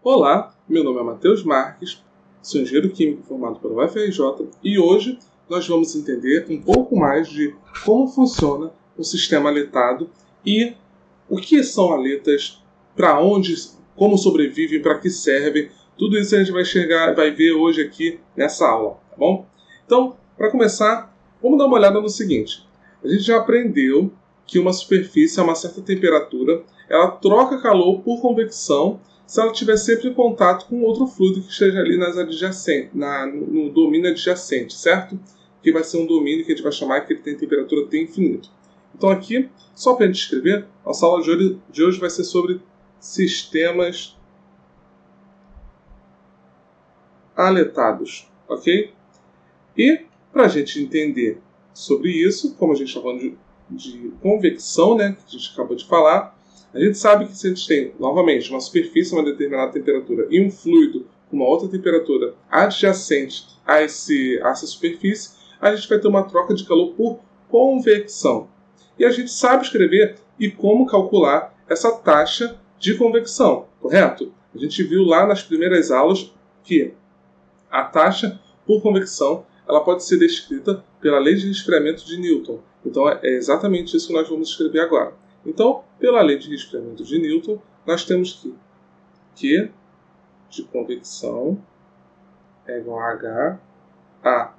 Olá, meu nome é Matheus Marques, sou engenheiro químico formado pela UFRJ e hoje nós vamos entender um pouco mais de como funciona o sistema aletado e o que são aletas, para onde, como sobrevivem, para que servem. Tudo isso a gente vai ver hoje aqui nessa aula, tá bom? Então, para começar, vamos dar uma olhada no seguinte. A gente já aprendeu que uma superfície a uma certa temperatura, ela troca calor por convecção se ela estiver sempre em contato com outro fluido que esteja ali nas adjacentes, no domínio adjacente, certo? Que vai ser um domínio que a gente vai chamar que ele tem temperatura T infinito. Então aqui, só para a gente escrever, a nossa aula de hoje vai ser sobre sistemas aletados, ok? E para a gente entender sobre isso, como a gente está falando de convecção, né, que a gente acabou de falar, a gente sabe que se a gente tem, novamente, uma superfície a uma determinada temperatura e um fluido com uma outra temperatura adjacente a essa superfície, a gente vai ter uma troca de calor por convecção. E a gente sabe escrever e como calcular essa taxa de convecção, correto? A gente viu lá nas primeiras aulas que a taxa por convecção ela pode ser descrita pela lei de resfriamento de Newton. Então é exatamente isso que nós vamos escrever agora. Então, pela lei de resfriamento de Newton, nós temos que Q de convecção é igual a H a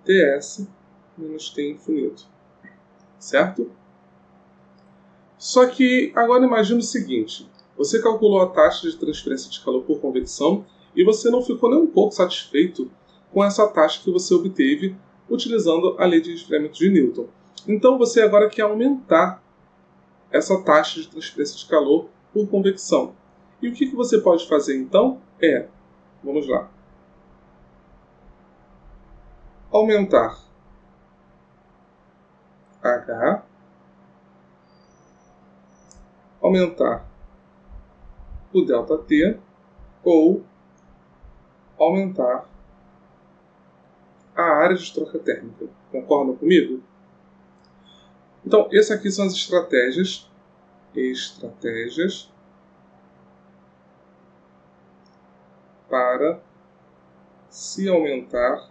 Ts menos T infinito. Certo? Só que agora imagine o seguinte. Você calculou a taxa de transferência de calor por convecção e você não ficou nem um pouco satisfeito com essa taxa que você obteve utilizando a lei de resfriamento de Newton. Então você agora quer aumentar essa taxa de transferência de calor por convecção. E o que você pode fazer então é, vamos lá, aumentar H, aumentar o ΔT ou aumentar a área de troca térmica. Concordam comigo? Então, essas aqui são as estratégias para se aumentar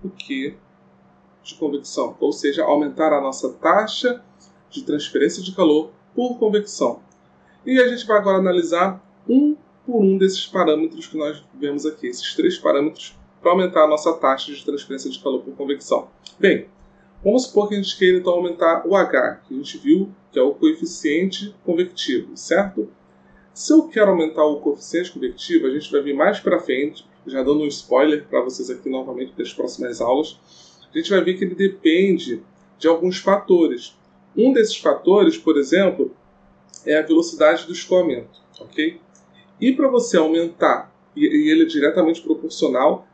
o Q de convecção, ou seja, aumentar a nossa taxa de transferência de calor por convecção. E a gente vai agora analisar um por um desses parâmetros que nós vemos aqui, esses três parâmetros, para aumentar a nossa taxa de transferência de calor por convecção. Bem, vamos supor que a gente queira então aumentar o H, que a gente viu que é o coeficiente convectivo, certo? Se eu quero aumentar o coeficiente convectivo, a gente vai vir mais para frente, já dando um spoiler para vocês aqui novamente das próximas aulas, a gente vai ver que ele depende de alguns fatores. Um desses fatores, por exemplo, é a velocidade do escoamento, ok? E para você aumentar, e ele é diretamente proporcional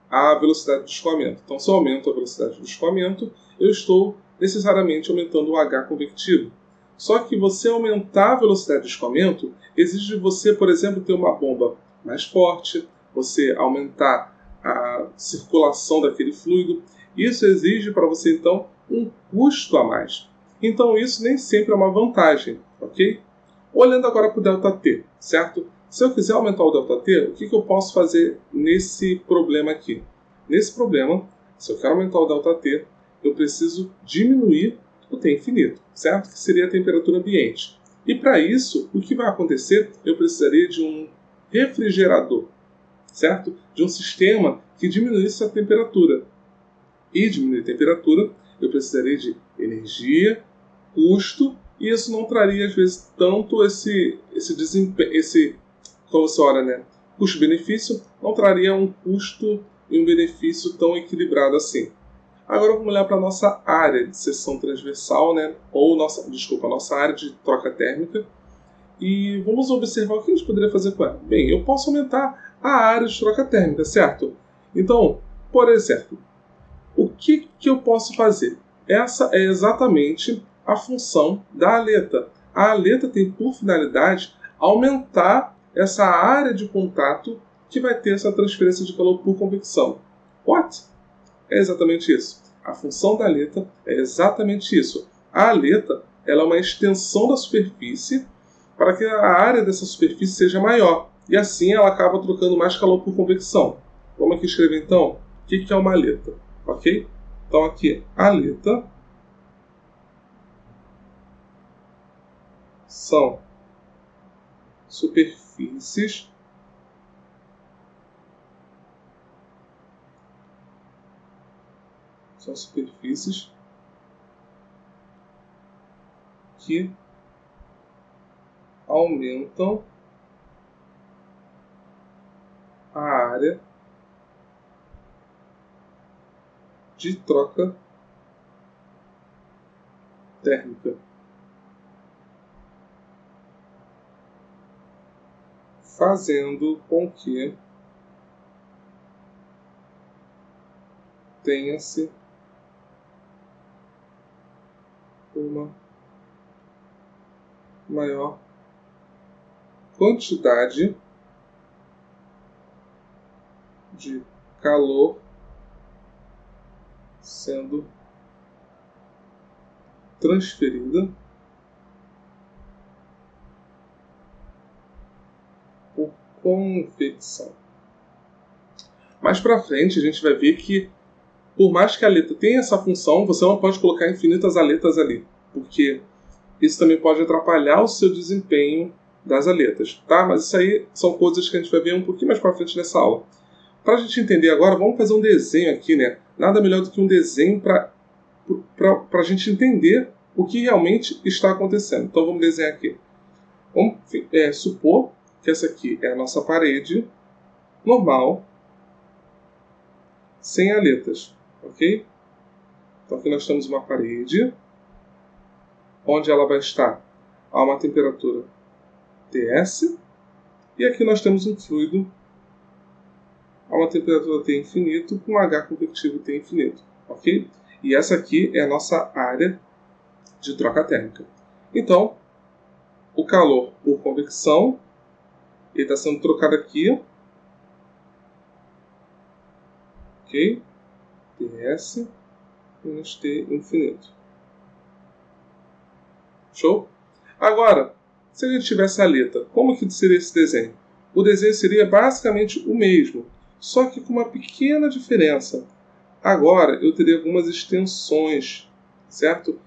à velocidade do escoamento. Então, se eu aumento a velocidade do escoamento, eu estou necessariamente aumentando o H convectivo. Só que você aumentar a velocidade do escoamento exige de você, por exemplo, ter uma bomba mais forte, você aumentar a circulação daquele fluido. Isso exige para você, então, um custo a mais. Então, isso nem sempre é uma vantagem, ok? Olhando agora para o ΔT, certo? Se eu quiser aumentar o ΔT, o que eu posso fazer nesse problema aqui? Nesse problema, se eu quero aumentar o ΔT, eu preciso diminuir o T infinito, certo? Que seria a temperatura ambiente. E para isso, o que vai acontecer? Eu precisaria de um refrigerador, certo? De um sistema que diminuísse a temperatura. E diminuir a temperatura, eu precisaria de energia, custo, e isso não traria, às vezes, tanto esse desempenho, como você olha, né? Custo-benefício não traria um custo e um benefício tão equilibrado assim. Agora vamos olhar para a nossa área de seção transversal, né? Ou nossa área de troca térmica. E vamos observar o que a gente poderia fazer com ela. Bem, eu posso aumentar a área de troca térmica, certo? Então, por exemplo, o que eu posso fazer? Essa é exatamente a função da aleta. A aleta tem por finalidade aumentar essa área de contato que vai ter essa transferência de calor por convecção. What? É exatamente isso. A função da aleta é exatamente isso. A aleta ela é uma extensão da superfície para que a área dessa superfície seja maior. E assim ela acaba trocando mais calor por convecção. Vamos aqui escrever então o que é uma aleta. Ok? Então aqui, aleta são superfícies que aumentam a área de troca térmica, fazendo com que tenha-se uma maior quantidade de calor sendo transferida por convecção. Mais para frente a gente vai ver que, por mais que a aleta tenha essa função, você não pode colocar infinitas aletas ali, porque isso também pode atrapalhar o seu desempenho das aletas, tá? Mas isso aí são coisas que a gente vai ver um pouquinho mais para frente nessa aula. Para a gente entender agora, vamos fazer um desenho aqui, né? Nada melhor do que um desenho para a gente entender o que realmente está acontecendo. Então vamos desenhar aqui. Vamos supor que essa aqui é a nossa parede normal, sem aletas, ok? Então aqui nós temos uma parede, onde ela vai estar a uma temperatura Ts, e aqui nós temos um fluido a uma temperatura T infinito com H convectivo T infinito, ok? E essa aqui é a nossa área de troca térmica. Então, o calor por convecção, ele está sendo trocado aqui, ok? Ts menos T infinito. Show? Agora, se a gente tivesse a aleta, como que seria esse desenho? O desenho seria basicamente o mesmo, só que com uma pequena diferença. Agora eu teria algumas extensões, certo?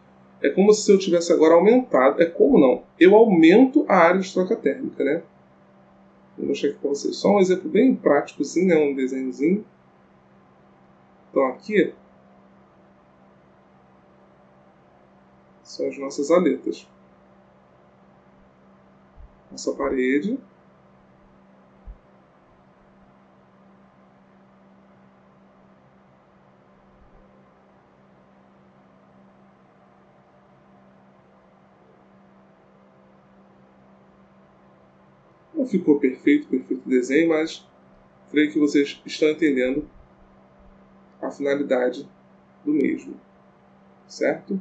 É como se eu tivesse agora aumentado. É como não? Eu aumento a área de troca térmica, né? Vou mostrar aqui para vocês. Só um exemplo bem práticozinho, né? Um desenhozinho. Então aqui são as nossas aletas. Nossa parede. Não ficou perfeito o desenho, mas creio que vocês estão entendendo a finalidade do mesmo, certo?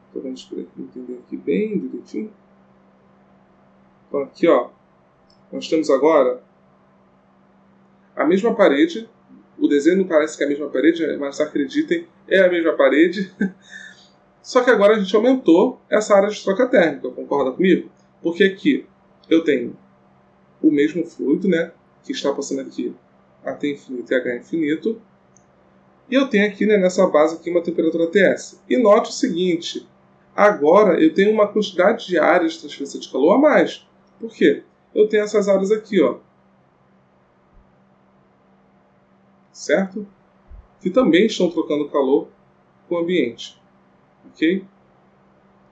Então vamos entender aqui bem direitinho. Então aqui, ó, nós temos agora a mesma parede. O desenho não parece que é a mesma parede, mas acreditem, é a mesma parede. Só que agora a gente aumentou essa área de troca térmica, concorda comigo? Porque aqui eu tenho o mesmo fluido, né, que está passando aqui a T infinito e H infinito. E eu tenho aqui, né, nessa base aqui uma temperatura Ts. E note o seguinte, agora eu tenho uma quantidade de áreas de transferência de calor a mais. Por quê? Eu tenho essas áreas aqui, ó, certo? Que também estão trocando calor com o ambiente. Ok?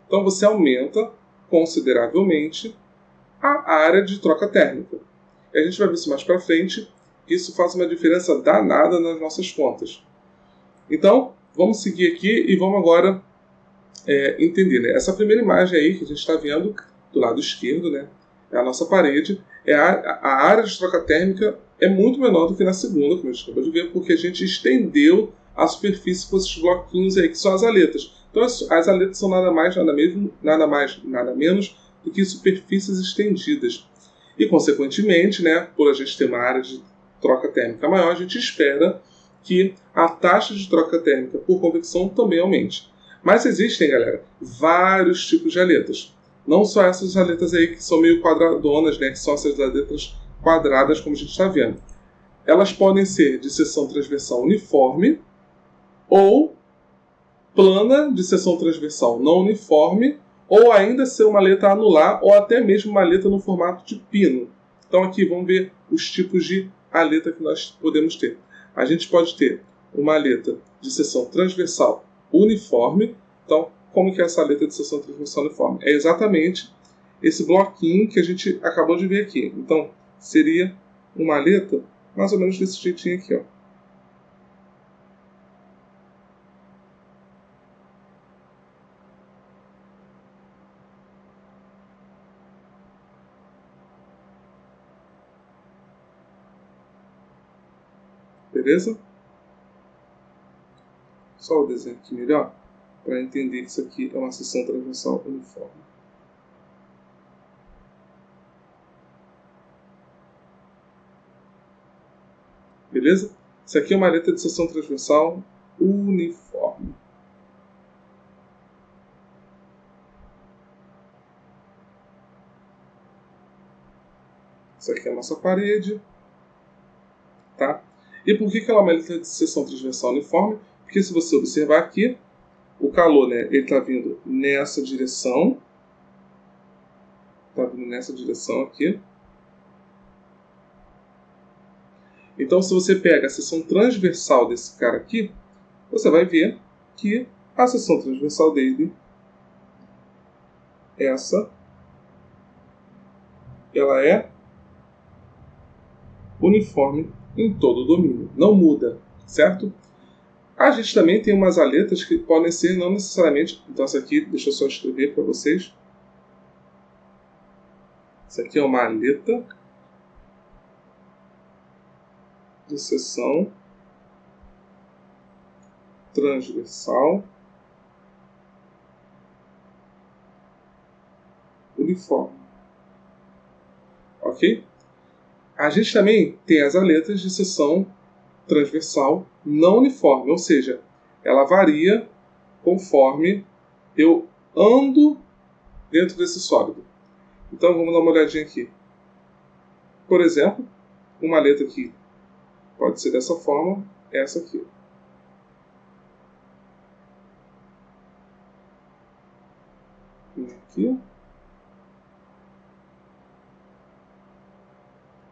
Então você aumenta consideravelmente a área de troca térmica. E a gente vai ver isso mais para frente, que isso faz uma diferença danada nas nossas contas. Então, vamos seguir aqui e vamos agora entender, né? Essa primeira imagem aí que a gente está vendo do lado esquerdo, né, é a nossa parede. A área de troca térmica é muito menor do que na segunda, como a gente acabou de ver, porque a gente estendeu a superfície com esses bloquinhos aí, que são as aletas. Então as aletas são nada mais, nada menos do que superfícies estendidas. E, consequentemente, né, por a gente ter uma área de troca térmica maior, a gente espera que a taxa de troca térmica por convecção também aumente. Mas existem, galera, vários tipos de aletas. Não só essas aletas aí que são meio quadradonas, né, que são essas aletas quadradas, como a gente está vendo. Elas podem ser de seção transversal uniforme ou plana de seção transversal não uniforme, ou ainda ser uma aleta anular, ou até mesmo uma aleta no formato de pino. Então aqui vamos ver os tipos de aleta que nós podemos ter. A gente pode ter uma aleta de seção transversal uniforme. Então, como que é essa aleta de seção transversal uniforme? É exatamente esse bloquinho que a gente acabou de ver aqui. Então, seria uma aleta mais ou menos desse jeitinho aqui, ó. Beleza? Só o desenho aqui melhor, para entender que isso aqui é uma seção transversal uniforme. Beleza? Isso aqui é uma aleta de seção transversal uniforme. Isso aqui é a nossa parede. Tá? E por que ela é uma aleta de seção transversal uniforme? Porque se você observar aqui, o calor, né, ele está vindo nessa direção. Está vindo nessa direção aqui. Então, se você pega a seção transversal desse cara aqui, você vai ver que a seção transversal dele, essa, ela é uniforme em todo o domínio. Não muda, certo? A gente também tem umas aletas que podem ser não necessariamente... Então, essa aqui, deixa eu só escrever para vocês. Essa aqui é uma aleta de seção transversal uniforme. Ok? A gente também tem as aletas de seção transversal não uniforme, ou seja, ela varia conforme eu ando dentro desse sólido. Então vamos dar uma olhadinha aqui. Por exemplo, uma aleta aqui pode ser dessa forma, essa aqui. Aqui.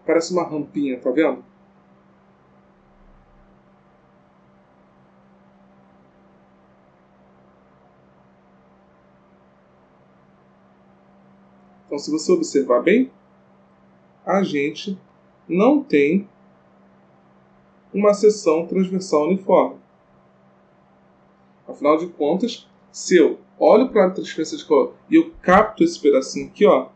Parece uma rampinha, tá vendo? Então, se você observar bem, a gente não tem uma seção transversal uniforme. Afinal de contas, se eu olho para a transferência de calor e eu capto esse pedacinho aqui, ó,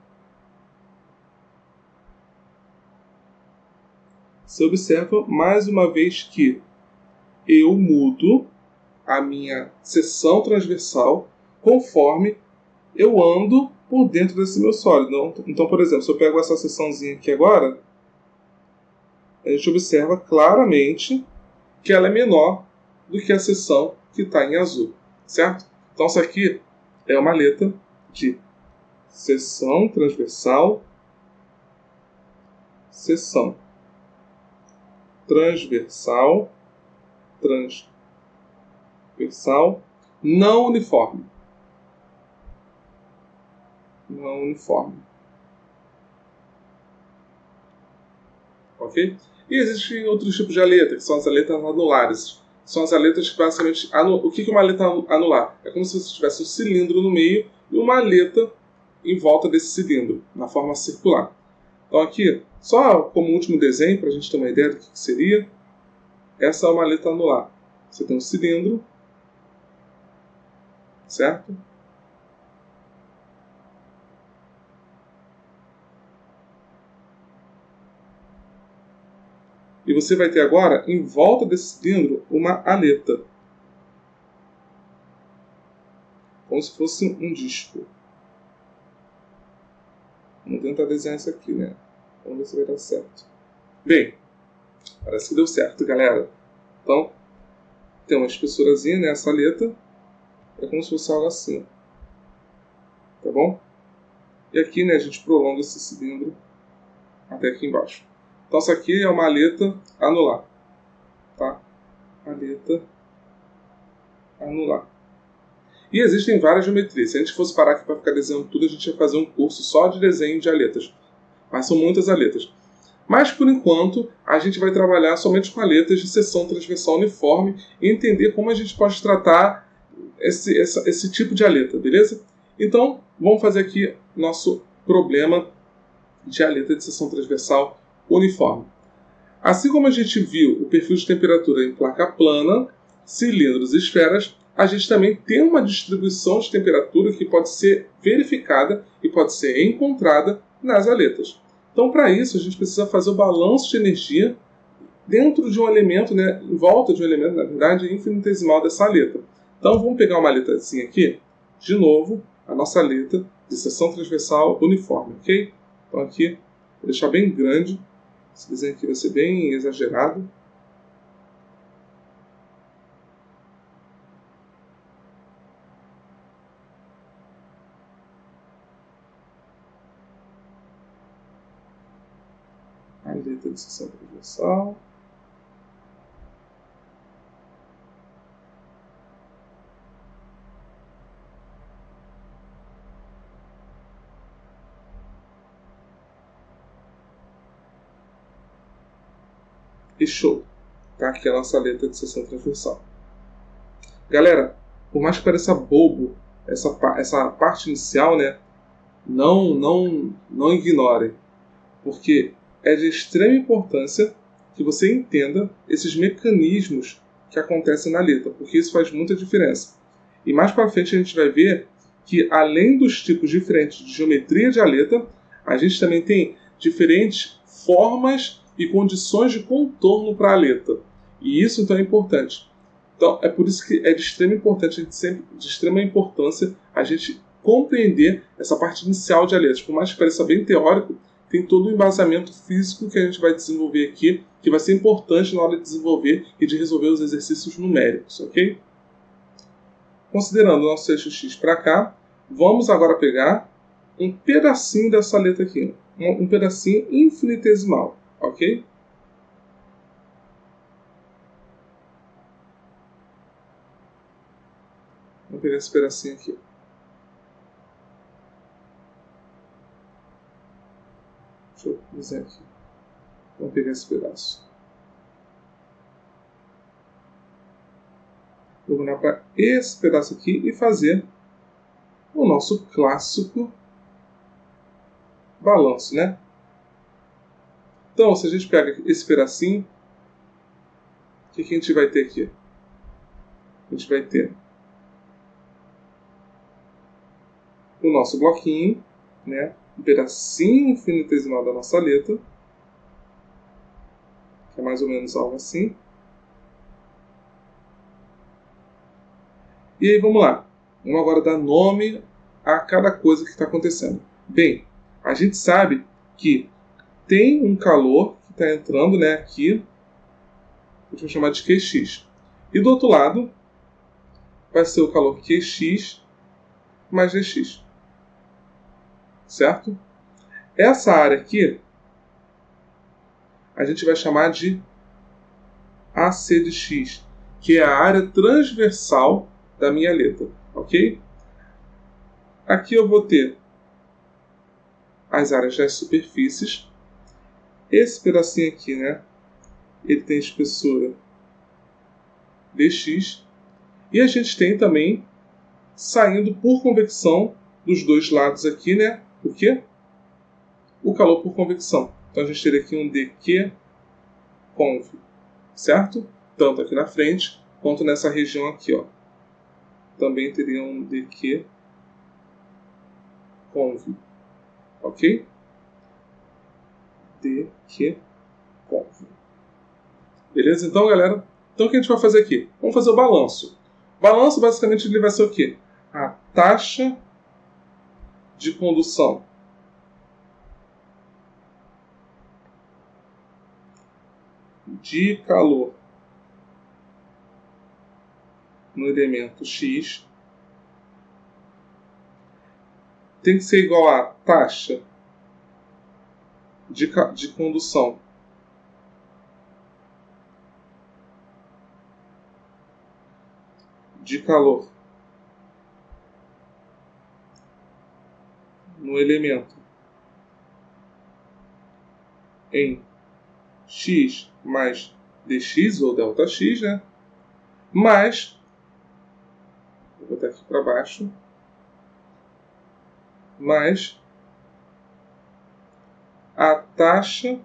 você observa mais uma vez que eu mudo a minha seção transversal conforme eu ando por dentro desse meu sólido. Então, por exemplo, se eu pego essa seçãozinha aqui agora, a gente observa claramente que ela é menor do que a seção que está em azul, certo? Então, isso aqui é uma aleta de seção transversal, seção transversal, transversal, não uniforme. Não uniforme. Ok? E existem outros tipos de aleta, que são as aletas anulares. São as aletas que basicamente... O que é uma aleta anular? É como se você tivesse um cilindro no meio e uma aleta em volta desse cilindro, na forma circular. Então aqui, só como último desenho, para a gente ter uma ideia do que seria, essa é uma aleta anular. Você tem um cilindro, certo? E você vai ter agora, em volta desse cilindro, uma aleta. Como se fosse um disco. Vamos tentar desenhar isso aqui, né? Vamos ver se vai dar certo. Bem, parece que deu certo, galera. Então, tem uma espessurazinha, né? Essa aleta é como se fosse algo assim. Tá bom? E aqui, né, a gente prolonga esse cilindro até aqui embaixo. Então, essa aqui é uma aleta anular. Tá? Aleta anular. E existem várias geometrias. Se a gente fosse parar aqui para ficar desenhando tudo, a gente ia fazer um curso só de desenho de aletas. Mas são muitas aletas. Mas, por enquanto, a gente vai trabalhar somente com aletas de seção transversal uniforme e entender como a gente pode tratar esse tipo de aleta, beleza? Então, vamos fazer aqui nosso problema de aleta de seção transversal uniforme. Assim como a gente viu o perfil de temperatura em placa plana, cilindros e esferas, a gente também tem uma distribuição de temperatura que pode ser verificada e pode ser encontrada nas aletas. Então, para isso, a gente precisa fazer o balanço de energia dentro de um elemento, né, em volta de um elemento, na verdade, infinitesimal dessa aleta. Então, vamos pegar uma aletazinha aqui, de novo, a nossa aleta de seção transversal uniforme, ok? Então, aqui, vou deixar bem grande. Esse desenho aqui vai ser bem exagerado. Aleta de seção transversal. E show. Tá? Aqui é a nossa aleta de seção transversal. Galera, por mais que pareça bobo, essa parte inicial, né, não ignore, porque é de extrema importância que você entenda esses mecanismos que acontecem na aleta, porque isso faz muita diferença. E mais para frente a gente vai ver que, além dos tipos diferentes de geometria de aleta, a gente também tem diferentes formas e condições de contorno para a aleta. E isso então é importante. Então é por isso que é de extrema importância, de extrema importância a gente compreender essa parte inicial de aletas. Por mais que pareça bem teórico, tem todo o embasamento físico que a gente vai desenvolver aqui, que vai ser importante na hora de desenvolver e de resolver os exercícios numéricos, ok? Considerando o nosso eixo X para cá, vamos agora pegar um pedacinho dessa letra aqui, um pedacinho infinitesimal, ok? Vamos pegar esse pedacinho aqui. Deixa eu desenhar aqui. Vamos pegar esse pedaço. Vou olhar para esse pedaço aqui e fazer o nosso clássico balanço, né? Então, se a gente pega esse pedacinho, o que a gente vai ter aqui? A gente vai ter o nosso bloquinho, né? Um pedacinho infinitesimal da nossa letra, que é mais ou menos algo assim. E aí vamos lá. Vamos agora dar nome a cada coisa que está acontecendo. Bem, a gente sabe que tem um calor que está entrando, né, aqui. A gente vai chamar de QX. E do outro lado vai ser o calor QX mais GX. Certo? Essa área aqui a gente vai chamar de AC de X, que é a área transversal da minha letra, ok? Aqui eu vou ter as áreas das superfícies. Esse pedacinho aqui, né? Ele tem espessura dx. E a gente tem também, saindo por convecção dos dois lados aqui, né? O quê? O calor por convecção. Então a gente teria aqui um dq conv, certo? Tanto aqui na frente, quanto nessa região aqui, ó. Também teria um dq conv, ok? dq conv. Beleza? Então, galera, então o que a gente vai fazer aqui? Vamos fazer o balanço. O balanço, basicamente, ele vai ser o quê? A taxa de condução de calor no elemento x tem que ser igual a taxa de condução de calor no elemento em x mais dx, ou ΔX, né? Mais, vou botar aqui para baixo, mais a taxa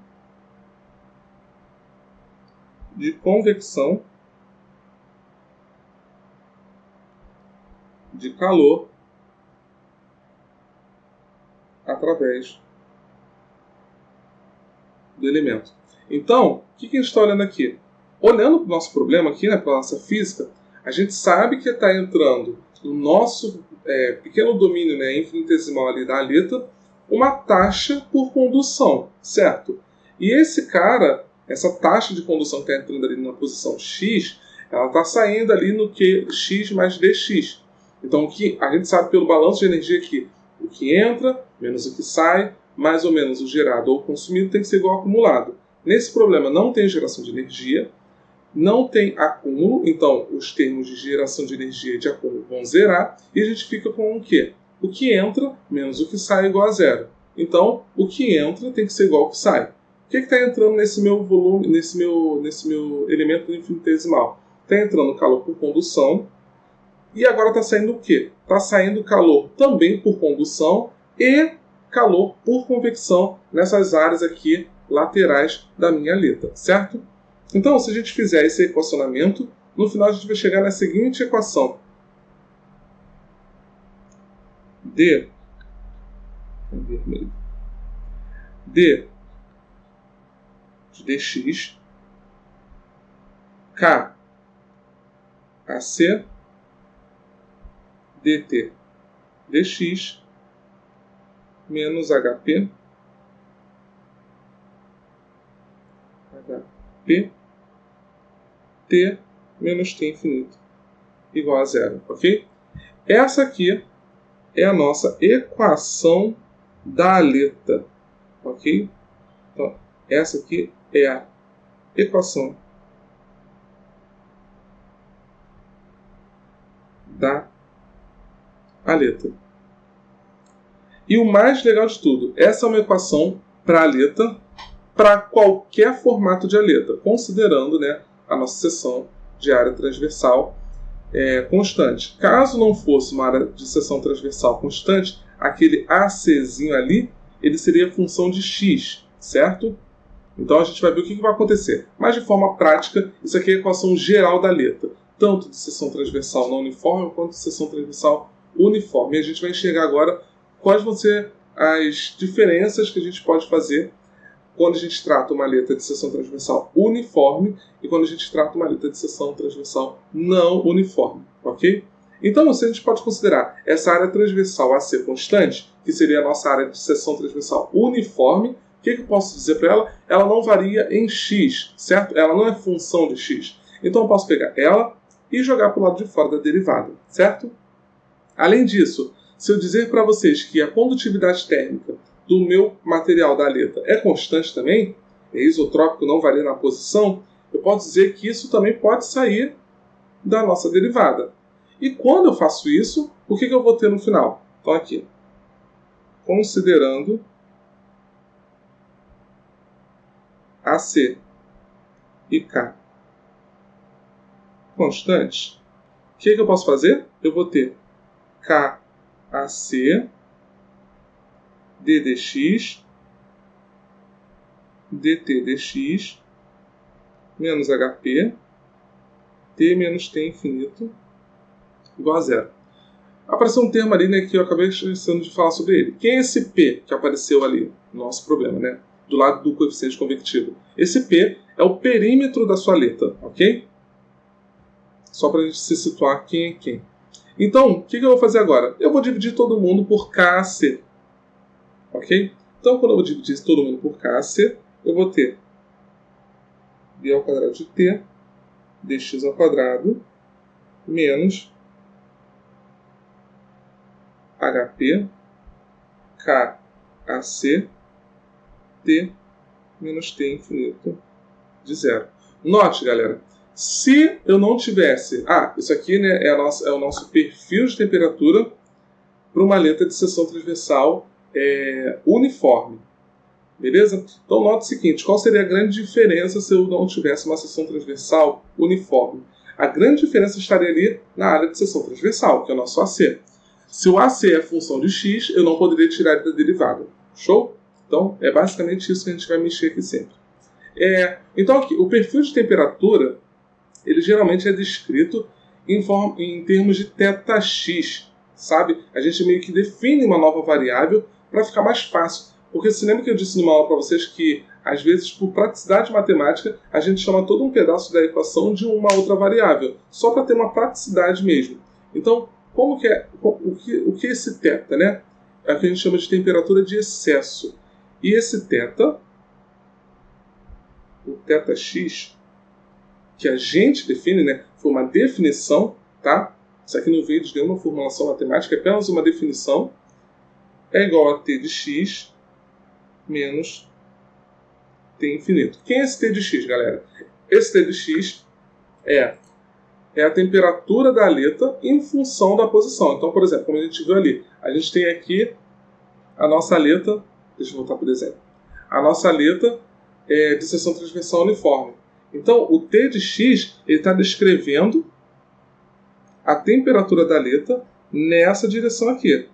de convecção de calor através do elemento. Então, o que a gente está olhando aqui? Olhando para o nosso problema aqui, né, para a nossa física, a gente sabe que está entrando no nosso pequeno domínio, né, infinitesimal ali da aleta, uma taxa por condução, certo? E esse cara, essa taxa de condução que está entrando ali na posição x, ela está saindo ali no que x mais dx. Então, o que a gente sabe pelo balanço de energia aqui, o que entra menos o que sai, mais ou menos o gerado ou consumido tem que ser igual ao acumulado. Nesse problema não tem geração de energia, não tem acúmulo, então os termos de geração de energia e de acúmulo vão zerar, e a gente fica com o quê? O que entra menos o que sai é igual a zero. Então, o que entra tem que ser igual ao que sai. O que está entrando nesse meu volume, nesse meu elemento infinitesimal? Está entrando calor por condução, e agora está saindo o quê? Está saindo calor também por condução e calor por convecção nessas áreas aqui laterais da minha aleta, certo? Então, se a gente fizer esse equacionamento, no final a gente vai chegar na seguinte equação. D de dx, K AC, dt dx, menos HP T menos T infinito igual a zero, ok? Essa aqui é a nossa equação da aleta, ok? Então, essa aqui é a equação da aleta. E o mais legal de tudo, essa é uma equação para aleta, para qualquer formato de aleta, considerando, né, a nossa seção de área transversal constante. Caso não fosse uma área de seção transversal constante, aquele ACzinho ali, ele seria função de x, certo? Então a gente vai ver o que vai acontecer. Mas de forma prática, isso aqui é a equação geral da aleta, tanto de seção transversal não uniforme quanto de seção transversal uniforme. E a gente vai enxergar agora quais vão ser as diferenças que a gente pode fazer quando a gente trata uma aleta de seção transversal uniforme e quando a gente trata uma aleta de seção transversal não uniforme, ok? Então, a gente pode considerar essa área transversal AC constante, que seria a nossa área de seção transversal uniforme. O que eu posso dizer para ela? Ela não varia em x, certo? Ela não é função de x. Então, eu posso pegar ela e jogar para o lado de fora da derivada, certo? Além disso, se eu dizer para vocês que a condutividade térmica do meu material da aleta é constante também, é isotrópico, não varia na posição, eu posso dizer que isso também pode sair da nossa derivada. E quando eu faço isso, o que eu vou ter no final? Então aqui, considerando AC e K constantes, o que eu posso fazer? Eu vou ter KAC ddx dt dx menos HP T menos T infinito igual a zero. Apareceu um termo ali, né, que eu acabei esquecendo de falar sobre ele. Quem é esse P que apareceu ali no nosso problema, né? Do lado do coeficiente convectivo. Esse P é o perímetro da sua aleta, ok? Só para a gente se situar quem é quem. Então, o que eu vou fazer agora? Eu vou dividir todo mundo por KAC. Ok? Então, quando eu vou dividir todo mundo por KAC, eu vou ter d ao quadrado de t, dx ao quadrado, menos HP KAC T menos T infinito de zero. Note, galera, se eu não tivesse... isso aqui, né, é o nosso perfil de temperatura para uma letra de seção transversal uniforme. Beleza? Então, note o seguinte, qual seria a grande diferença se eu não tivesse uma seção transversal uniforme? A grande diferença estaria ali na área de seção transversal, que é o nosso AC. Se o AC é função de x, eu não poderia tirar da derivada. Show? Então, é basicamente isso que a gente vai mexer aqui sempre. Então, aqui, o perfil de temperatura, ele geralmente é descrito em termos de θx, sabe? A gente meio que define uma nova variável para ficar mais fácil. Porque você lembra que eu disse numa aula para vocês que, às vezes, por praticidade matemática, a gente chama todo um pedaço da equação de uma outra variável, só para ter uma praticidade mesmo. Então, o que é esse θ, né? É o que a gente chama de temperatura de excesso. E esse θ, o θx, que a gente define, né? Foi uma definição, tá? Isso aqui não veio de nenhuma formulação matemática, é apenas uma definição. É igual a t de x menos t infinito. Quem é esse t de x, galera? Esse t de x é a temperatura da aleta em função da posição. Então, por exemplo, como a gente viu ali, a gente tem aqui a nossa aleta, deixa eu voltar para o desenho, a nossa aleta de seção transversal uniforme. Então, o t de x está descrevendo a temperatura da aleta nessa direção aqui,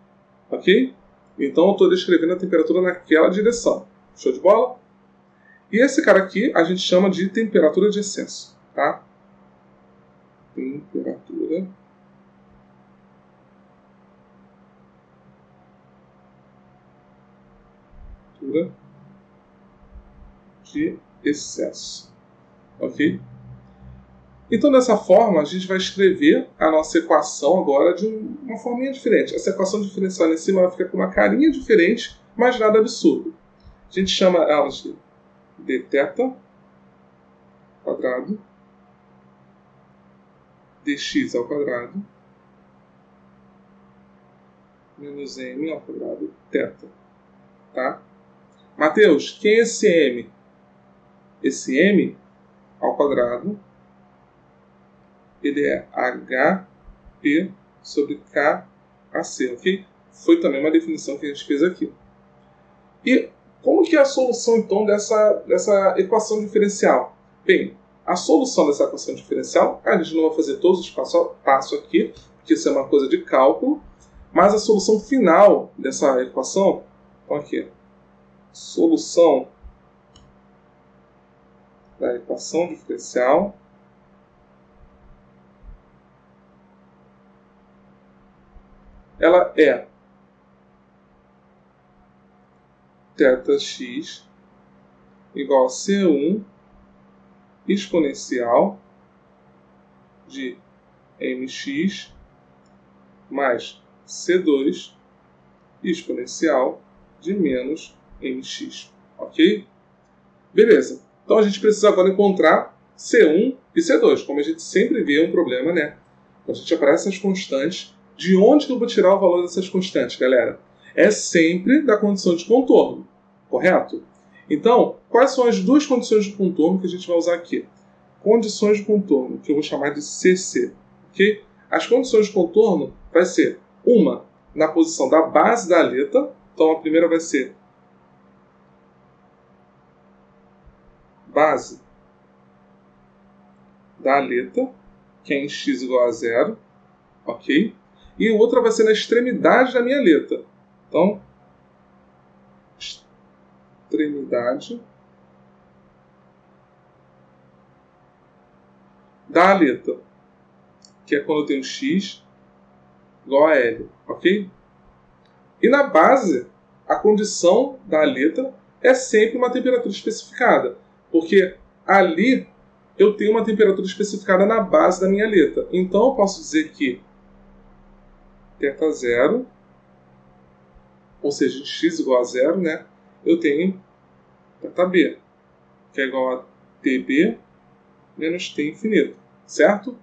ok? Então, eu estou descrevendo a temperatura naquela direção. Show de bola? E esse cara aqui a gente chama de temperatura de excesso, tá? Temperatura de excesso, ok? Então, dessa forma, a gente vai escrever a nossa equação agora de uma forminha diferente. Essa equação diferencial em cima ela fica com uma carinha diferente, mas nada absurdo. A gente chama ela de dθ quadrado dx ao quadrado menos m ao quadrado θ. Tá? Mateus, quem é esse m? Esse m ao quadrado ele é HP sobre KAC, ok? Foi também uma definição que a gente fez aqui. E como que é a solução, então, dessa equação diferencial? Bem, a solução dessa equação diferencial, a gente não vai fazer todos os passo a passo aqui, porque isso é uma coisa de cálculo, mas a solução final dessa equação, então aqui, solução da equação diferencial ela é θx igual a C1 exponencial de mx mais C2 exponencial de menos mx. Ok? Beleza. Então a gente precisa agora encontrar C1 e C2. Como a gente sempre vê, é um problema, né? Quando a gente aparece as constantes, de onde que eu vou tirar o valor dessas constantes, galera? É sempre da condição de contorno, correto? Então, quais são as duas condições de contorno que a gente vai usar aqui? Condições de contorno, que eu vou chamar de CC. Okay? As condições de contorno vai ser uma na posição da base da aleta. Então, a primeira vai ser base da aleta, que é em x igual a 0. Ok? E a outra vai ser na extremidade da minha aleta. Então, extremidade da aleta, que é quando eu tenho x igual a L. Ok? E na base, a condição da aleta é sempre uma temperatura especificada. Porque ali eu tenho uma temperatura especificada na base da minha aleta. Então, eu posso dizer que θ0, ou seja, x igual a 0, né? Eu tenho θb, que é igual a tb menos t infinito, certo?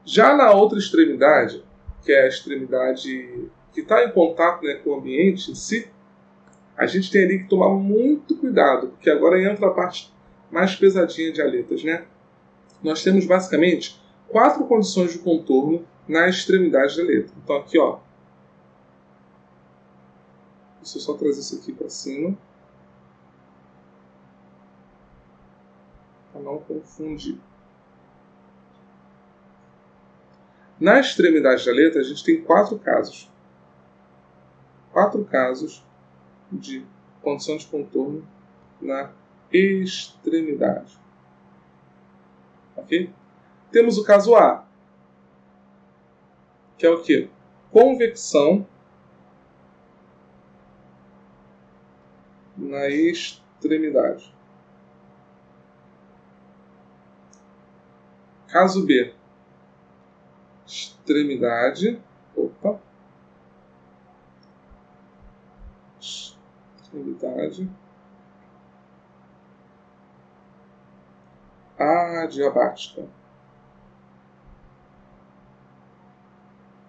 Já na outra extremidade, que é a extremidade que está em contato, né, com o ambiente em si, a gente tem ali que tomar muito cuidado, porque agora entra a parte mais pesadinha de aletas, né? Nós temos basicamente 4 condições de contorno na extremidade da letra. Então aqui, ó, deixa eu só trazer isso aqui para cima, para não confundir. Na extremidade da letra, a gente tem 4 casos. 4 casos de condição de contorno na extremidade. Ok? Temos o caso A, que é o quê? Convecção na extremidade. Caso B, extremidade. Extremidade adiabática.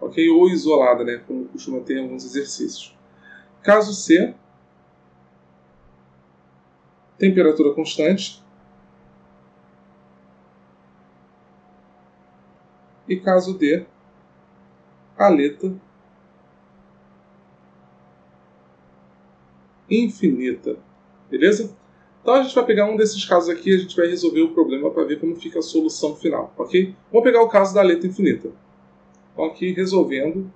Ok? Ou isolada, né? Como costuma ter em alguns exercícios. Caso C, temperatura constante. E caso D, aleta infinita. Beleza? Então a gente vai pegar um desses casos aqui e a gente vai resolver o problema para ver como fica a solução final. Ok? Vamos pegar o caso da aleta infinita. Então aqui resolvendo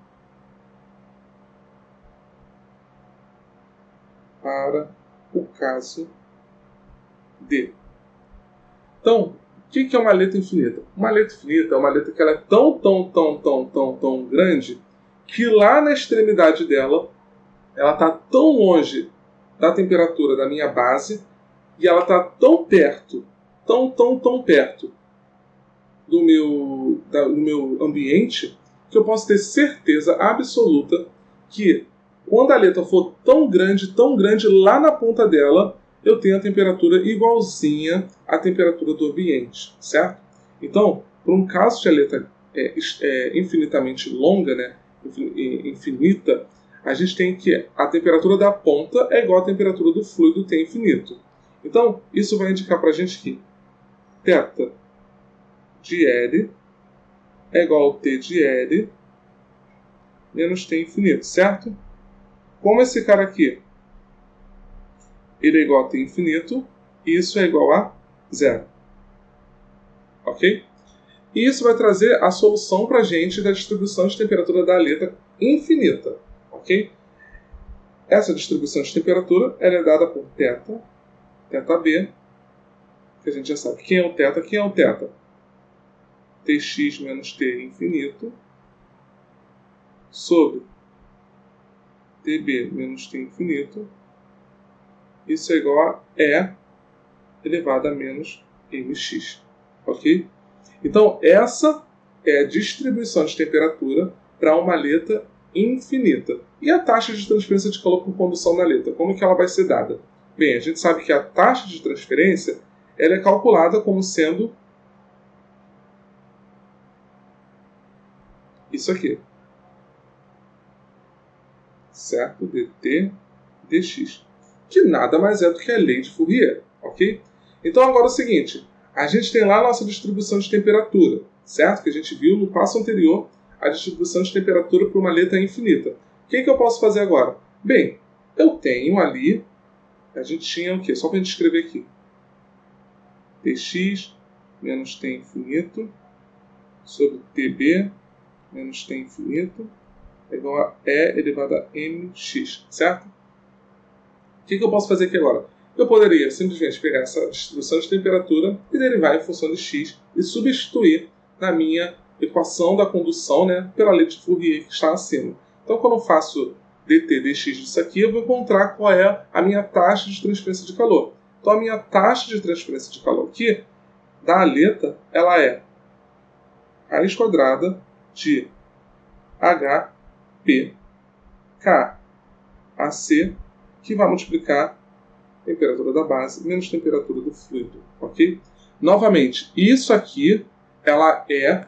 para o caso D. Então, o que é uma aleta infinita? Uma aleta infinita é uma aleta que ela é tão grande que lá na extremidade dela ela está tão longe da temperatura da minha base e ela está tão perto, tão perto do meu ambiente que eu posso ter certeza absoluta que quando a aleta for tão grande lá na ponta dela, eu tenho a temperatura igualzinha à temperatura do ambiente, certo? Então, para um caso de aleta infinitamente longa, né, infinita, a gente tem que a temperatura da ponta é igual à temperatura do fluido T infinito. Então, isso vai indicar para a gente que θ de L é igual a T de L menos T infinito, certo? Como esse cara aqui ele é igual a T infinito, isso é igual a 0. Ok? E isso vai trazer a solução para a gente da distribuição de temperatura da aleta infinita. Ok? Essa distribuição de temperatura ela é dada por θB, que a gente já sabe. Quem é o θ? Quem é o θ? Tx menos T infinito sobre Tb menos T infinito. Isso é igual a E elevado a menos mx. Ok? Então, essa é a distribuição de temperatura para uma aleta infinita. E a taxa de transferência de calor por condução na aleta? Como que ela vai ser dada? Bem, a gente sabe que a taxa de transferência ela é calculada como sendo isso aqui. Certo? dt dx. Que nada mais é do que a lei de Fourier. Ok? Então agora é o seguinte. A gente tem lá a nossa distribuição de temperatura. Certo? Que a gente viu no passo anterior a distribuição de temperatura para uma aleta infinita. O que eu posso fazer agora? Bem, eu tenho ali... A gente tinha o quê? Só para a gente escrever aqui. Tx menos T infinito sobre Tb menos T infinito é igual a E elevado a mx, certo? O que eu posso fazer aqui agora? Eu poderia simplesmente pegar essa distribuição de temperatura e derivar em função de x e substituir na minha equação da condução, né, pela lei de Fourier que está acima. Então, quando eu faço dt dx disso aqui, eu vou encontrar qual é a minha taxa de transferência de calor. Então, a minha taxa de transferência de calor aqui, da aleta, ela é raiz quadrada de HP KAC, que vai multiplicar a temperatura da base menos temperatura do fluido, ok? Novamente, isso aqui ela é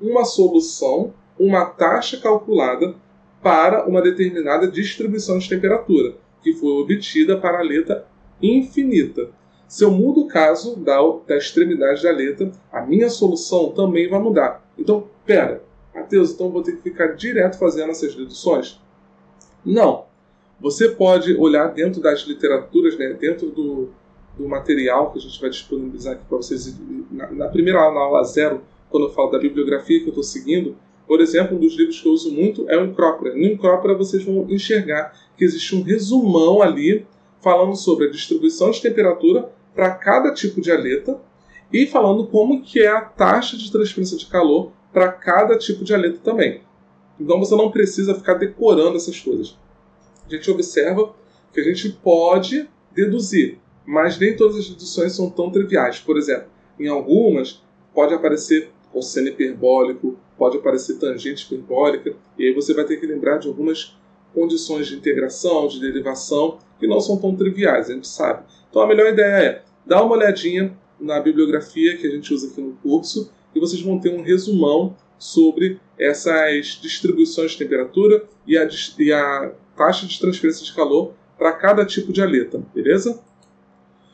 uma solução, uma taxa calculada para uma determinada distribuição de temperatura, que foi obtida para a letra infinita. Se eu mudo o caso da extremidade da letra, a minha solução também vai mudar. Então, pera, Matheus, então eu vou ter que ficar direto fazendo essas deduções? Não. Você pode olhar dentro das literaturas, né, dentro do material que a gente vai disponibilizar aqui para vocês na primeira aula, na aula 0, quando eu falo da bibliografia que eu estou seguindo. Por exemplo, um dos livros que eu uso muito é o Encrópora. No Encrópora vocês vão enxergar que existe um resumão ali falando sobre a distribuição de temperatura para cada tipo de aleta e falando como que é a taxa de transferência de calor para cada tipo de aleta também. Então você não precisa ficar decorando essas coisas. A gente observa que a gente pode deduzir, mas nem todas as deduções são tão triviais. Por exemplo, em algumas pode aparecer cosseno hiperbólico, pode aparecer tangente hiperbólica, e aí você vai ter que lembrar de algumas condições de integração, de derivação, que não são tão triviais, a gente sabe. Então a melhor ideia é dar uma olhadinha na bibliografia que a gente usa aqui no curso, e vocês vão ter um resumão sobre essas distribuições de temperatura e a taxa de transferência de calor para cada tipo de aleta, beleza?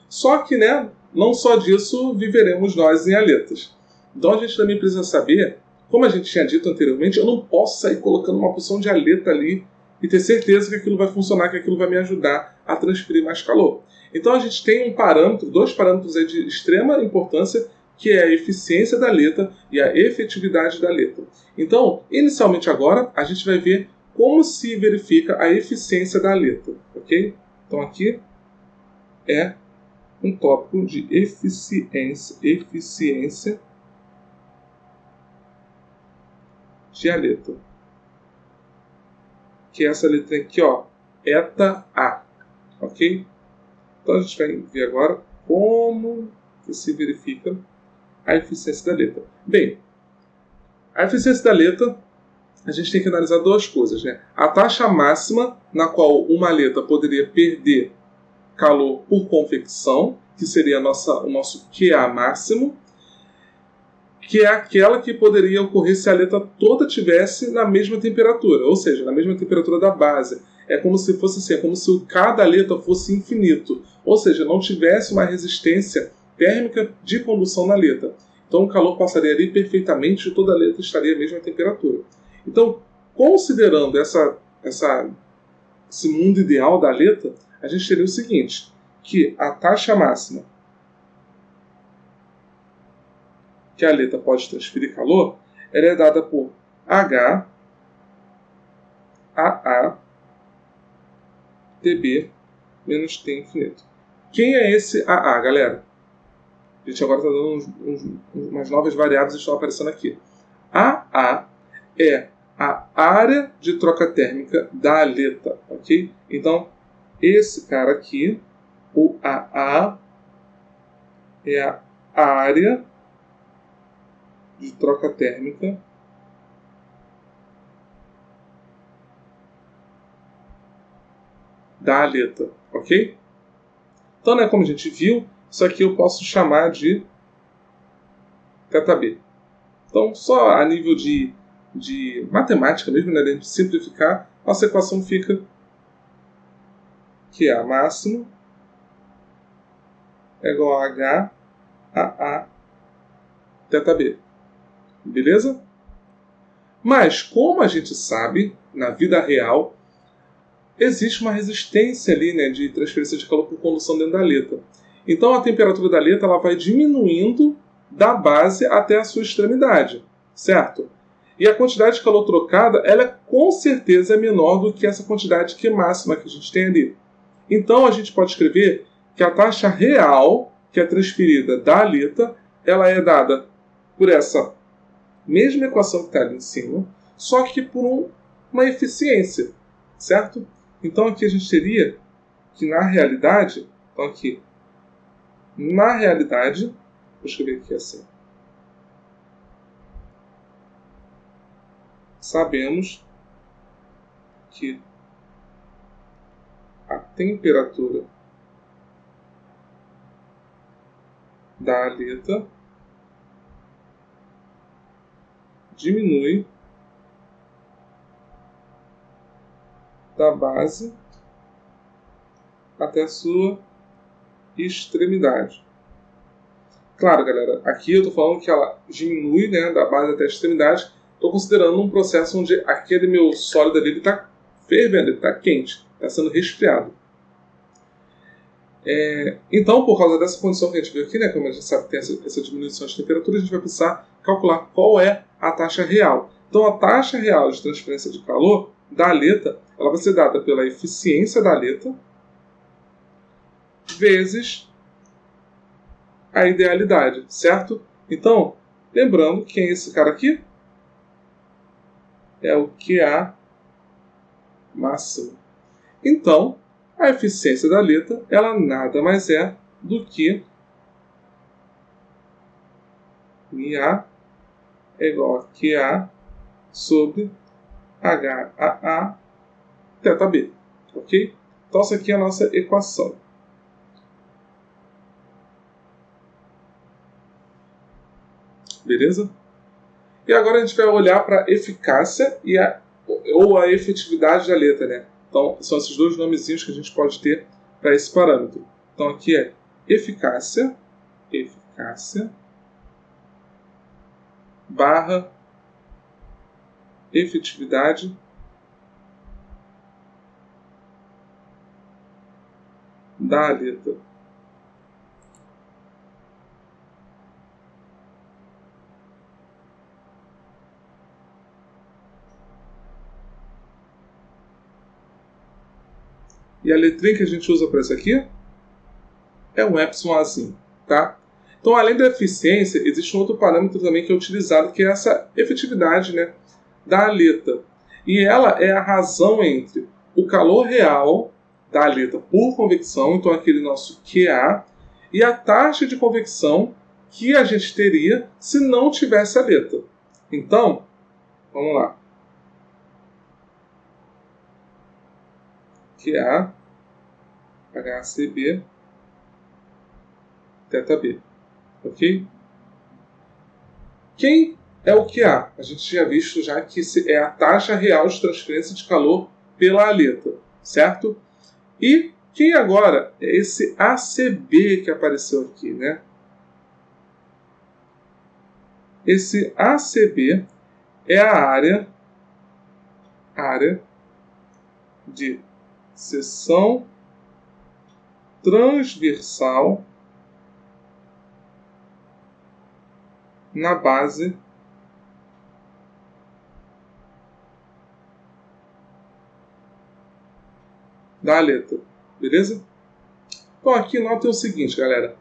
Só que, né, não só disso viveremos nós em aletas. Então a gente também precisa saber, como a gente tinha dito anteriormente, eu não posso sair colocando uma porção de aleta ali e ter certeza que aquilo vai funcionar, que aquilo vai me ajudar a transferir mais calor. Então a gente tem dois parâmetros aí de extrema importância, que é a eficiência da aleta e a efetividade da aleta. Então, inicialmente agora, a gente vai ver como se verifica a eficiência da aleta, ok? Então aqui é um tópico de eficiência de aleta, que é essa letra aqui, ó, eta A, ok? Então a gente vai ver agora como que se verifica a eficiência da aleta. Bem, a eficiência da aleta, a gente tem que analisar duas coisas, né? A taxa máxima na qual uma aleta poderia perder calor por convecção, que seria o nosso QA máximo, que é aquela que poderia ocorrer se a aleta toda tivesse na mesma temperatura, ou seja, na mesma temperatura da base. É como se fosse assim, é como se cada aleta fosse infinito, ou seja, não tivesse uma resistência térmica de condução na aleta. Então o calor passaria ali perfeitamente e toda a aleta estaria à mesma temperatura. Então, considerando esse mundo ideal da aleta, a gente teria o seguinte, que a taxa máxima que a aleta pode transferir calor, ela é dada por H AA TB menos T infinito. Quem é esse AA, galera? A gente agora está dando umas novas variáveis que estão aparecendo aqui. AA é a área de troca térmica da aleta, ok? Então, esse cara aqui, o AA, é a área de troca térmica da aleta, ok? Então, né, como a gente viu, isso aqui eu posso chamar de θB. Então, só a nível de matemática mesmo, né, de simplificar, nossa equação fica que A máximo é igual a H a θB. Beleza? Mas, como a gente sabe, na vida real, existe uma resistência ali, né, de transferência de calor por condução dentro da aleta. Então, a temperatura da aleta ela vai diminuindo da base até a sua extremidade, certo? E a quantidade de calor trocada, ela com certeza é menor do que essa quantidade Q máxima que a gente tem ali. Então, a gente pode escrever que a taxa real que é transferida da aleta, ela é dada por essa mesma equação que está ali em cima, só que por uma eficiência, certo? Então aqui a gente teria que na realidade, vou escrever aqui assim, sabemos que a temperatura da aleta diminui da base até a sua extremidade. Claro, galera, aqui eu estou falando que ela diminui, né, da base até a extremidade. Estou considerando um processo onde aquele meu sólido ali está fervendo, ele está quente, está sendo resfriado. Então, por causa dessa condição que a gente viu aqui, né, como a gente sabe que tem essa diminuição de temperatura, a gente vai precisar calcular qual é a taxa real. Então, a taxa real de transferência de calor da aleta, ela vai ser dada pela eficiência da aleta vezes a idealidade, certo? Então, lembrando, quem é esse cara aqui? É o QA máximo. Então, a eficiência da aleta, ela nada mais é do que MA é igual a QA sobre HAA θB, ok? Então, essa aqui é a nossa equação. Beleza? E agora a gente vai olhar para a eficácia ou a efetividade da aleta, né? Então, são esses dois nomezinhos que a gente pode ter para esse parâmetro. Então, aqui é eficácia barra efetividade da aleta. E a letrinha que a gente usa para isso aqui é um epsilonzinho, tá? Então, além da eficiência, existe um outro parâmetro também que é utilizado, que é essa efetividade, né, da aleta. E ela é a razão entre o calor real da aleta por convecção, então aquele nosso QA, e a taxa de convecção que a gente teria se não tivesse aleta. Então, vamos lá. QA, HCB, θB. Ok? Quem é o QA? A gente tinha visto já que é a taxa real de transferência de calor pela aleta, certo? E quem agora é esse ACB que apareceu aqui, né? Esse ACB é a área de seção transversal na base da aleta, beleza? Então aqui notem o seguinte, galera.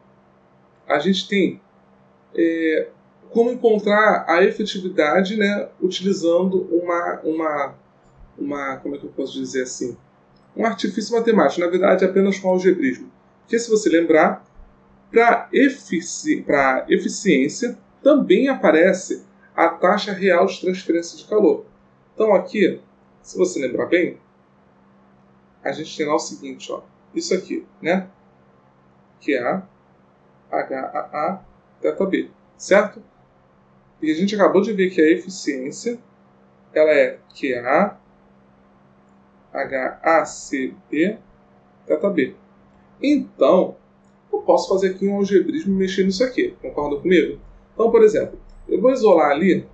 A gente tem como encontrar a efetividade, né, utilizando uma como é que eu posso dizer assim? Um artifício matemático, na verdade apenas com algebrismo. Porque se você lembrar, para eficiência também aparece a taxa real de transferência de calor. Então aqui, se você lembrar bem, a gente tem lá o seguinte, ó, isso aqui, né? QA, HAA, θB, certo? E a gente acabou de ver que a eficiência ela é QA, HACB, θB. Então, eu posso fazer aqui um algebrismo e mexer nisso aqui. Concorda comigo? Então, por exemplo, eu vou isolar ali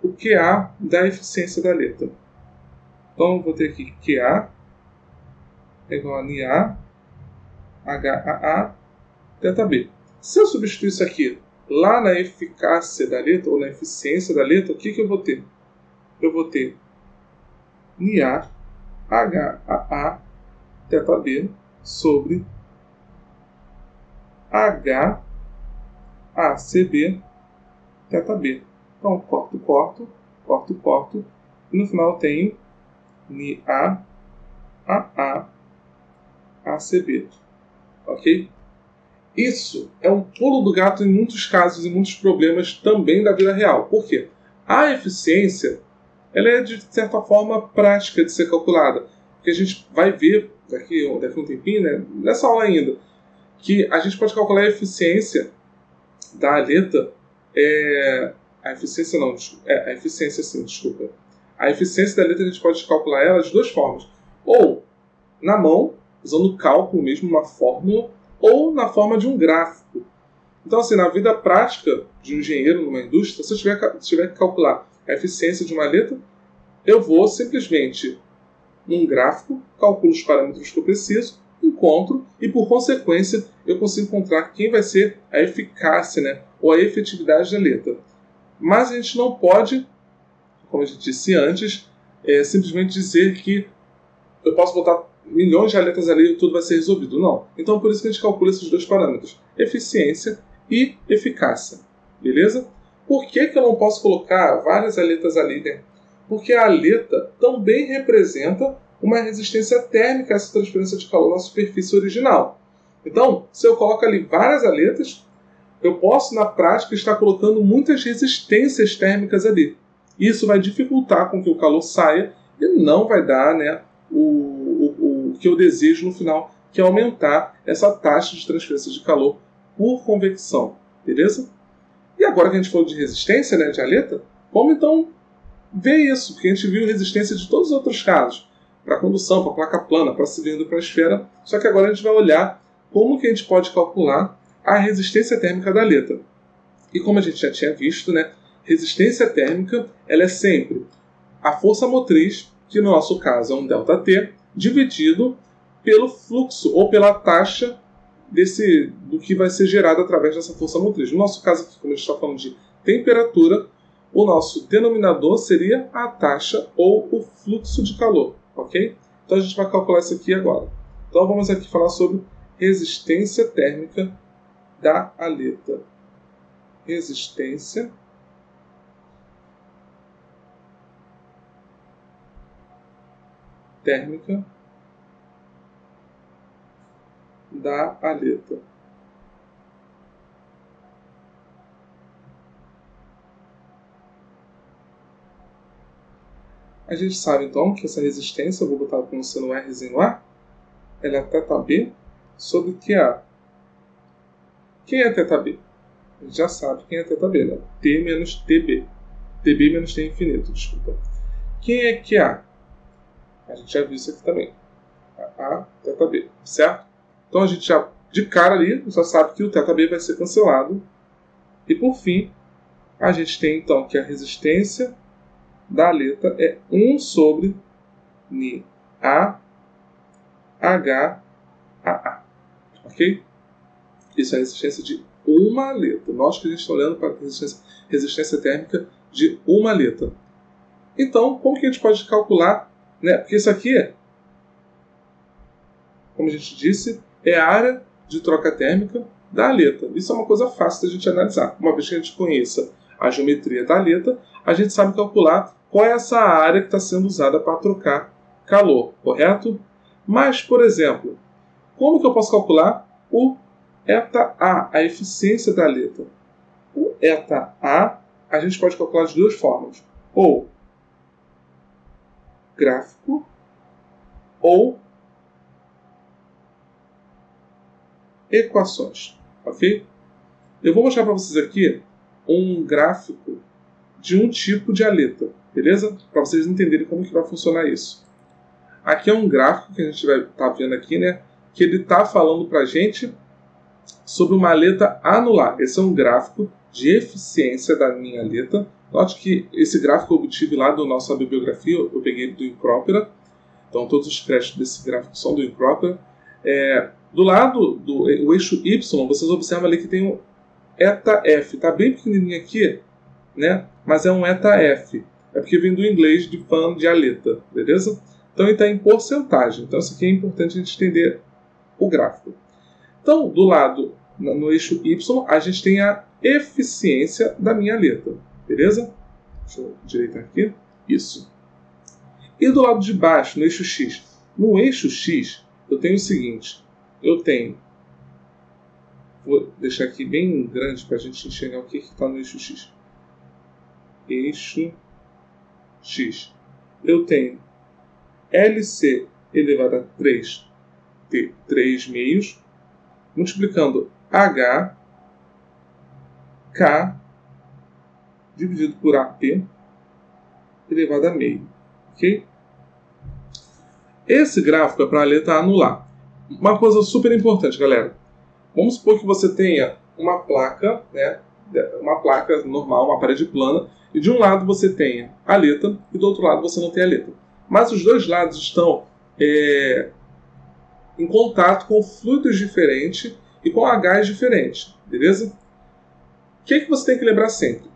o QA da eficiência da letra. Então, eu vou ter aqui QA é igual a NA, HAA, θB. Se eu substituir isso aqui lá na eficácia da letra, ou na eficiência da letra, o que eu vou ter? Eu vou ter NA, HAA, θB sobre HACB, θB. Então, corto, e no final eu tenho NA, AA, ACB. Ok? Isso é um pulo do gato em muitos casos e muitos problemas também da vida real. Por quê? A eficiência ela é, de certa forma, prática de ser calculada. Porque a gente vai ver daqui a um tempinho, né, nessa aula ainda, que a gente pode calcular a eficiência da aleta A eficiência não, a eficiência sim, desculpa. A eficiência da letra a gente pode calcular ela de duas formas. Ou na mão, usando o cálculo mesmo, uma fórmula, ou na forma de um gráfico. Então, assim, na vida prática de um engenheiro numa indústria, se eu tiver que calcular a eficiência de uma letra, eu vou simplesmente, num gráfico, calculo os parâmetros que eu preciso, encontro e, por consequência, eu consigo encontrar quem vai ser a eficácia, né, ou a efetividade da letra. Mas a gente não pode, como a gente disse antes, simplesmente dizer que eu posso botar milhões de letras ali e tudo vai ser resolvido. Não. Então, por isso que a gente calcula esses dois parâmetros, eficiência e eficácia. Beleza? Por que eu não posso colocar várias aletas ali, né? Porque a aleta também representa uma resistência térmica a essa transferência de calor na superfície original. Então, se eu coloco ali várias aletas, eu posso, na prática, estar colocando muitas resistências térmicas ali. Isso vai dificultar com que o calor saia e não vai dar, né, o que eu desejo no final, que é aumentar essa taxa de transferência de calor por convecção. Beleza? E agora que a gente falou de resistência, né, de aleta, vamos então ver isso, porque a gente viu resistência de todos os outros casos, para condução, para placa plana, para cilindro, para esfera, só que agora a gente vai olhar como que a gente pode calcular a resistência térmica da aleta. E como a gente já tinha visto, né, resistência térmica ela é sempre a força motriz, que no nosso caso é um ΔT, dividido pelo fluxo ou pela taxa do que vai ser gerado através dessa força motriz. No nosso caso aqui, como a gente está falando de temperatura, o nosso denominador seria a taxa ou o fluxo de calor, ok? Então a gente vai calcular isso aqui agora. Então vamos aqui falar sobre resistência térmica da aleta. Resistência térmica da aleta. A gente sabe então que essa resistência, eu vou botar como sendo um Rzinho A, ela é θB sobre QA. Quem é θB? A gente já sabe quem é θB, né? T menos TB. TB menos T infinito, desculpa. Quem é QA? A gente já viu isso aqui também. A θB, certo? Então a gente já, de cara ali, já sabe que o θB vai ser cancelado. E por fim, a gente tem então que a resistência da aleta é 1 sobre Ni A H AA. Ok? Isso é a resistência de uma aleta. Nós que a gente está olhando para a resistência térmica de uma aleta. Então, como que a gente pode calcular? Né? Porque isso aqui, como a gente disse, é a área de troca térmica da aleta. Isso é uma coisa fácil da gente analisar. Uma vez que a gente conheça a geometria da aleta, a gente sabe calcular qual é essa área que está sendo usada para trocar calor, correto? Mas, por exemplo, como que eu posso calcular o eta A, a eficiência da aleta? O eta a gente pode calcular de duas formas. Ou gráfico, ou equações, ok? Eu vou mostrar para vocês aqui um gráfico de um tipo de aleta, beleza? Para vocês entenderem como que vai funcionar isso. Aqui é um gráfico que a gente vai estar vendo aqui, né? Que ele está falando para a gente sobre uma aleta anular. Esse é um gráfico de eficiência da minha aleta. Note que esse gráfico eu obtive lá da nossa bibliografia, eu peguei do Incrópera. Então todos os créditos desse gráfico são do Incrópera. Do lado do eixo Y, vocês observam ali que tem um eta F. Está bem pequenininho aqui, né? Mas é um eta F. É porque vem do inglês de fan de aleta, beleza? Então ele está em porcentagem. Então isso aqui é importante a gente entender o gráfico. Então, do lado, no eixo Y, a gente tem a eficiência da minha aleta, beleza? Deixa eu direitar aqui. Isso. E do lado de baixo, no eixo X? No eixo X, eu tenho o seguinte. Eu tenho... Vou deixar aqui bem grande para a gente enxergar o que está no eixo X. Eixo X. Eu tenho LC elevado a 3T, 3 meios, multiplicando H, K, dividido por AP elevado a meio. Ok? Esse gráfico é para a letra anular. Uma coisa super importante, galera. Vamos supor que você tenha uma placa, né, uma placa normal, uma parede plana, e de um lado você tenha a letra e do outro lado você não tem a letra. Mas os dois lados estão em contato com fluidos diferentes e com gás diferentes, beleza? O que você tem que lembrar sempre?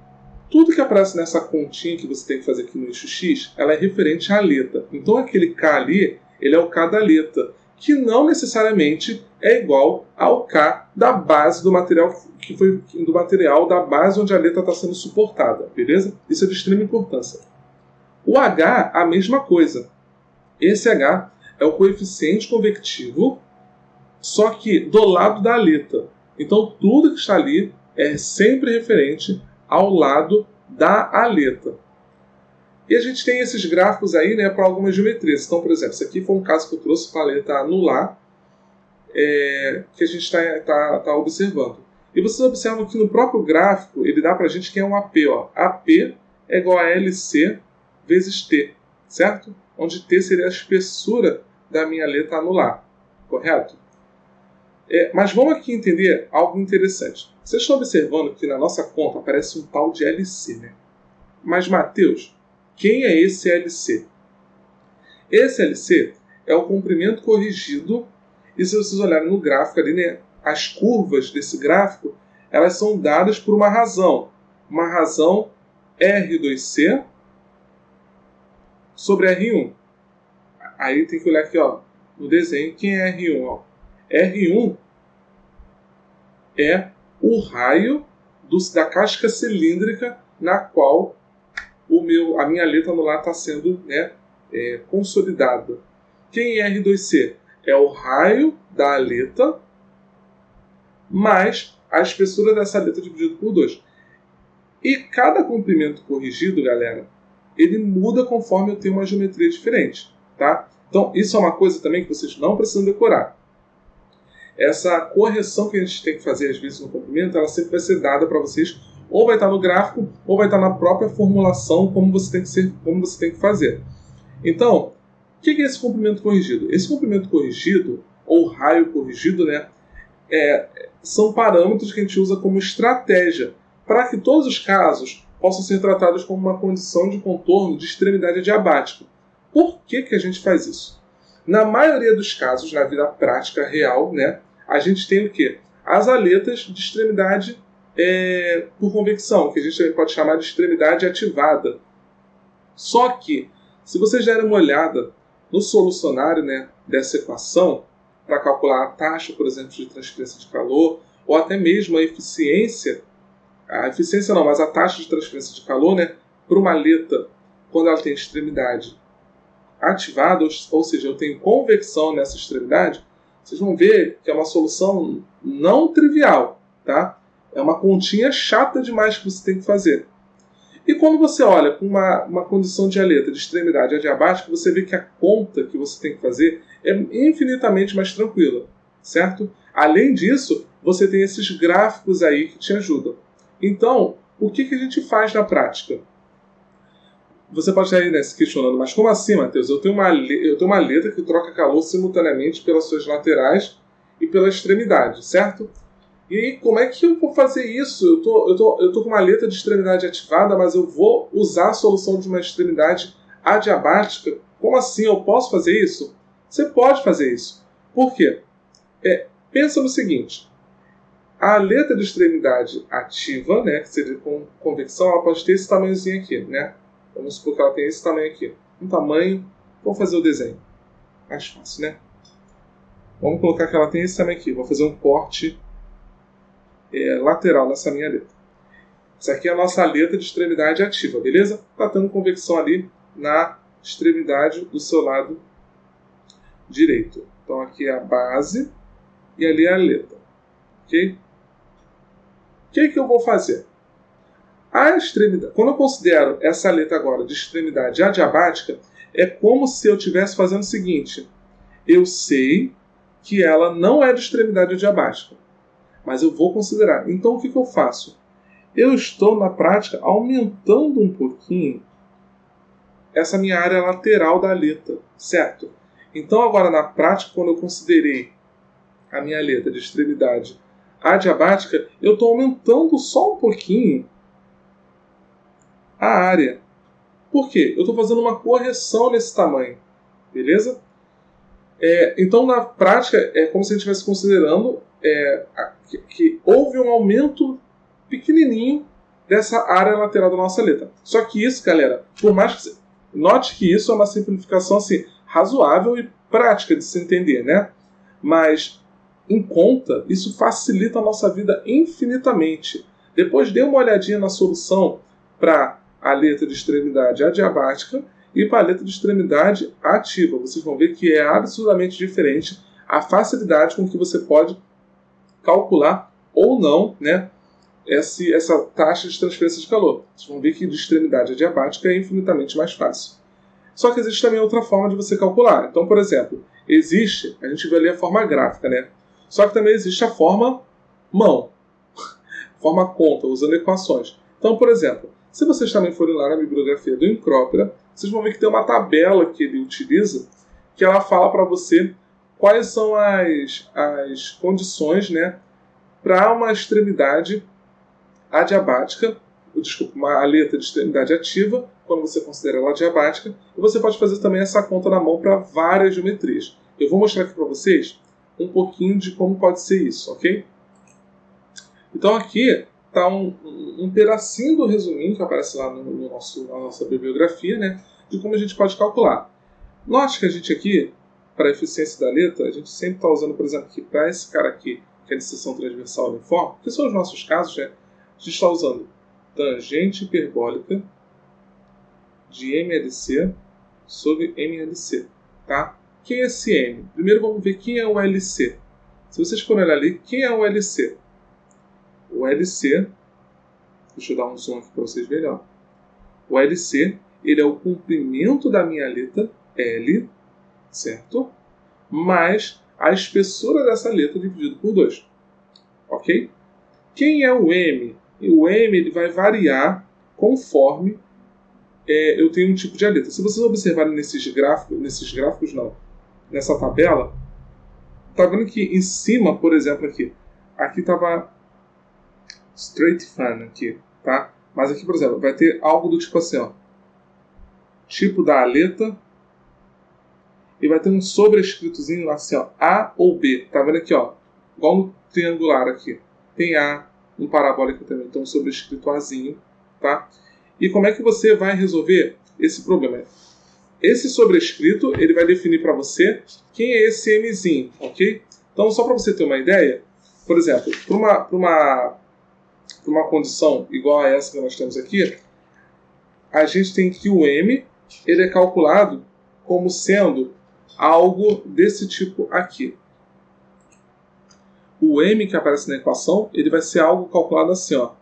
Tudo que aparece nessa continha que você tem que fazer aqui no eixo X, ela é referente à letra. Então aquele K ali, ele é o K da letra, que não necessariamente é igual ao K da base do material, que foi do material da base onde a letra está sendo suportada, beleza? Isso é de extrema importância. O H, a mesma coisa. Esse H é o coeficiente convectivo, só que do lado da letra. Então tudo que está ali é sempre referente ao lado da aleta. E a gente tem esses gráficos aí, né, para algumas geometrias. Então, por exemplo, esse aqui foi um caso que eu trouxe para a letra anular, que a gente está observando. E vocês observam que no próprio gráfico, ele dá para a gente que é um AP. Ó. AP é igual a LC vezes T, certo? Onde T seria a espessura da minha letra anular, correto? Mas vamos aqui entender algo interessante. Vocês estão observando que na nossa conta aparece um tal de LC, né? Mas, Mateus, quem é esse LC? Esse LC é o comprimento corrigido, e se vocês olharem no gráfico ali, né, as curvas desse gráfico, elas são dadas por uma razão R2C sobre R1. Aí tem que olhar aqui, ó, no desenho, quem é R1? Ó. R1 é o raio da casca cilíndrica na qual a minha letra anular está sendo, né, consolidada. Quem é R2C? É o raio da aleta mais a espessura dessa aleta dividido por 2. E cada comprimento corrigido, galera, ele muda conforme eu tenho uma geometria diferente. Tá? Então, isso é uma coisa também que vocês não precisam decorar. Essa correção que a gente tem que fazer às vezes no comprimento, ela sempre vai ser dada para vocês, ou vai estar no gráfico, ou vai estar na própria formulação, como você tem que fazer. Então, o que é esse comprimento corrigido? Esse comprimento corrigido, ou raio corrigido, né, são parâmetros que a gente usa como estratégia, para que todos os casos possam ser tratados como uma condição de contorno de extremidade adiabática. Por que a gente faz isso? Na maioria dos casos, na vida prática real, né, a gente tem o quê? As aletas de extremidade por convecção, que a gente pode chamar de extremidade ativada. Só que, se vocês derem uma olhada no solucionário, né, dessa equação, para calcular a taxa, por exemplo, de transferência de calor, ou até mesmo a taxa de transferência de calor, né, para uma aleta, quando ela tem extremidade ativada, ou seja, eu tenho convecção nessa extremidade, vocês vão ver que é uma solução não trivial, tá? É uma continha chata demais que você tem que fazer. E quando você olha com uma condição de aleta de extremidade adiabática, você vê que a conta que você tem que fazer é infinitamente mais tranquila, certo? Além disso, você tem esses gráficos aí que te ajudam. Então, o que a gente faz na prática? Você pode estar aí, né, se questionando, mas como assim, Mateus? Eu tenho uma aleta que troca calor simultaneamente pelas suas laterais e pela extremidade, certo? E aí, como é que eu vou fazer isso? Eu tô com uma aleta de extremidade ativada, mas eu vou usar a solução de uma extremidade adiabática. Como assim? Eu posso fazer isso? Você pode fazer isso. Por quê? Pensa no seguinte. A aleta de extremidade ativa, né, que seria com convecção, ela pode ter esse tamanhozinho aqui, né? Vamos supor que ela tem esse tamanho aqui. Um tamanho... Vamos fazer o desenho. Mais fácil, né? Vamos colocar que ela tem esse tamanho aqui. Vou fazer um corte lateral nessa minha aleta. Essa aqui é a nossa aleta de extremidade ativa, beleza? Está tendo convecção ali na extremidade do seu lado direito. Então aqui é a base e ali é a aleta. Ok? O que eu vou fazer? A extremidade, quando eu considero essa aleta agora de extremidade adiabática, é como se eu estivesse fazendo o seguinte. Eu sei que ela não é de extremidade adiabática, mas eu vou considerar. Então o que eu faço? eu estou, na prática, aumentando um pouquinho essa minha área lateral da aleta, certo? Então, agora, na prática, quando eu considerei a minha aleta de extremidade adiabática, eu estou aumentando só um pouquinho a área. Por quê? Eu estou fazendo uma correção nesse tamanho, beleza? Então, na prática, é como se a gente estivesse considerando que houve um aumento pequenininho dessa área lateral da nossa aleta. Só que isso, galera, por mais que note que isso é uma simplificação assim, razoável e prática de se entender, né? Mas, em conta, isso facilita a nossa vida infinitamente. Depois dê uma olhadinha na solução para a aleta de extremidade adiabática e para a aleta de extremidade ativa. Vocês vão ver que é absolutamente diferente a facilidade com que você pode calcular ou não, né, essa taxa de transferência de calor. Vocês vão ver que de extremidade adiabática é infinitamente mais fácil. Só que existe também outra forma de você calcular. Então, por exemplo, a gente viu ali a forma gráfica, né? Só que também existe a forma mão, forma conta, usando equações. Então, por exemplo, se vocês também forem lá na bibliografia do Incrópera, vocês vão ver que tem uma tabela que ele utiliza, que ela fala para você quais são as condições, né, para uma extremidade adiabática, uma aleta de extremidade ativa, quando você considera ela adiabática, e você pode fazer também essa conta na mão para várias geometrias. Eu vou mostrar aqui para vocês um pouquinho de como pode ser isso, ok? Então aqui está um pedacinho do resuminho que aparece lá na nossa bibliografia, né, de como a gente pode calcular. Note que a gente aqui, para a eficiência da aleta, a gente sempre está usando, por exemplo, para esse cara aqui, que é de seção transversal uniforme, que são os nossos casos, né, a gente está usando tangente hiperbólica de MLC sobre MLC, tá? Quem é esse M? Primeiro vamos ver quem é o LC. Se vocês forem olhar ali, quem é o LC? O LC, deixa eu dar um zoom aqui para vocês verem, ó. O LC, ele é o comprimento da minha aleta, L, certo? Mais a espessura dessa aleta dividido por 2, ok? Quem é o M? O M ele vai variar conforme eu tenho um tipo de aleta. Se vocês observarem nessa tabela, tá vendo que em cima, por exemplo, aqui estava straight fan aqui, tá? Mas aqui, por exemplo, vai ter algo do tipo assim, ó, tipo da aleta, e vai ter um sobrescritozinho assim, ó, A ou B. Tá vendo aqui, ó, igual no triangular aqui, tem A, um parabólico também, então um sobrescrito Azinho, tá? E como é que você vai resolver esse problema? Esse sobrescrito, ele vai definir para você quem é esse Mzinho, ok? Então, só para você ter uma ideia, por exemplo, para uma condição igual a essa que nós temos aqui, a gente tem que o M, ele é calculado como sendo algo desse tipo aqui. O M que aparece na equação, ele vai ser algo calculado assim, ó,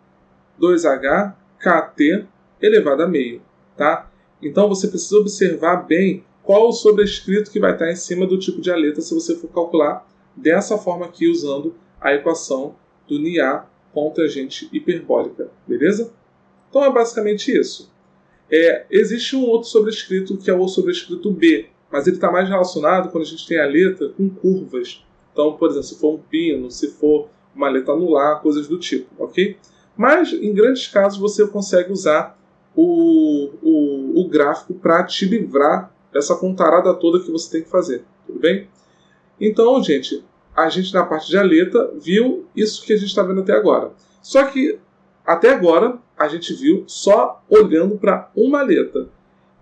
2H KT elevado a meio, tá? Então você precisa observar bem qual o sobrescrito que vai estar em cima do tipo de aleta se você for calcular dessa forma aqui, usando a equação do NIA com tangente hiperbólica, beleza? Então é basicamente isso. Existe um outro sobrescrito que é o sobrescrito B, mas ele está mais relacionado quando a gente tem aleta com curvas. Então, por exemplo, se for um pino, se for uma aleta anular, coisas do tipo, ok? Mas, em grandes casos, você consegue usar o gráfico para te livrar dessa contarada toda que você tem que fazer, tudo bem? Então, gente, a gente na parte de aleta viu isso que a gente está vendo até agora. Só que, até agora, a gente viu só olhando para uma aleta.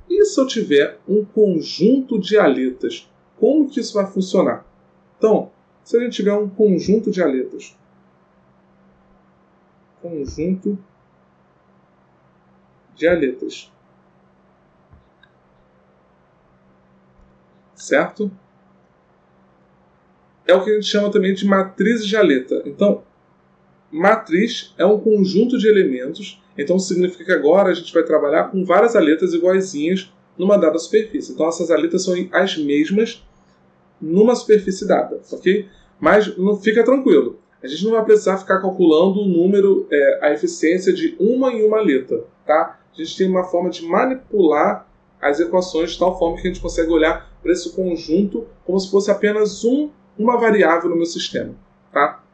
E se eu tiver um conjunto de aletas, como que isso vai funcionar? Então, se a gente tiver um conjunto de aletas, certo? É o que a gente chama também de matrizes de aleta. Então, matriz é um conjunto de elementos, então significa que agora a gente vai trabalhar com várias aletas iguaizinhas numa dada superfície. Então essas aletas são as mesmas numa superfície dada, ok? Mas não fica tranquilo. A gente não vai precisar ficar calculando o número, a eficiência de uma em uma letra, tá? A gente tem uma forma de manipular as equações de tal forma que a gente consegue olhar para esse conjunto como se fosse apenas uma variável no meu sistema, tá?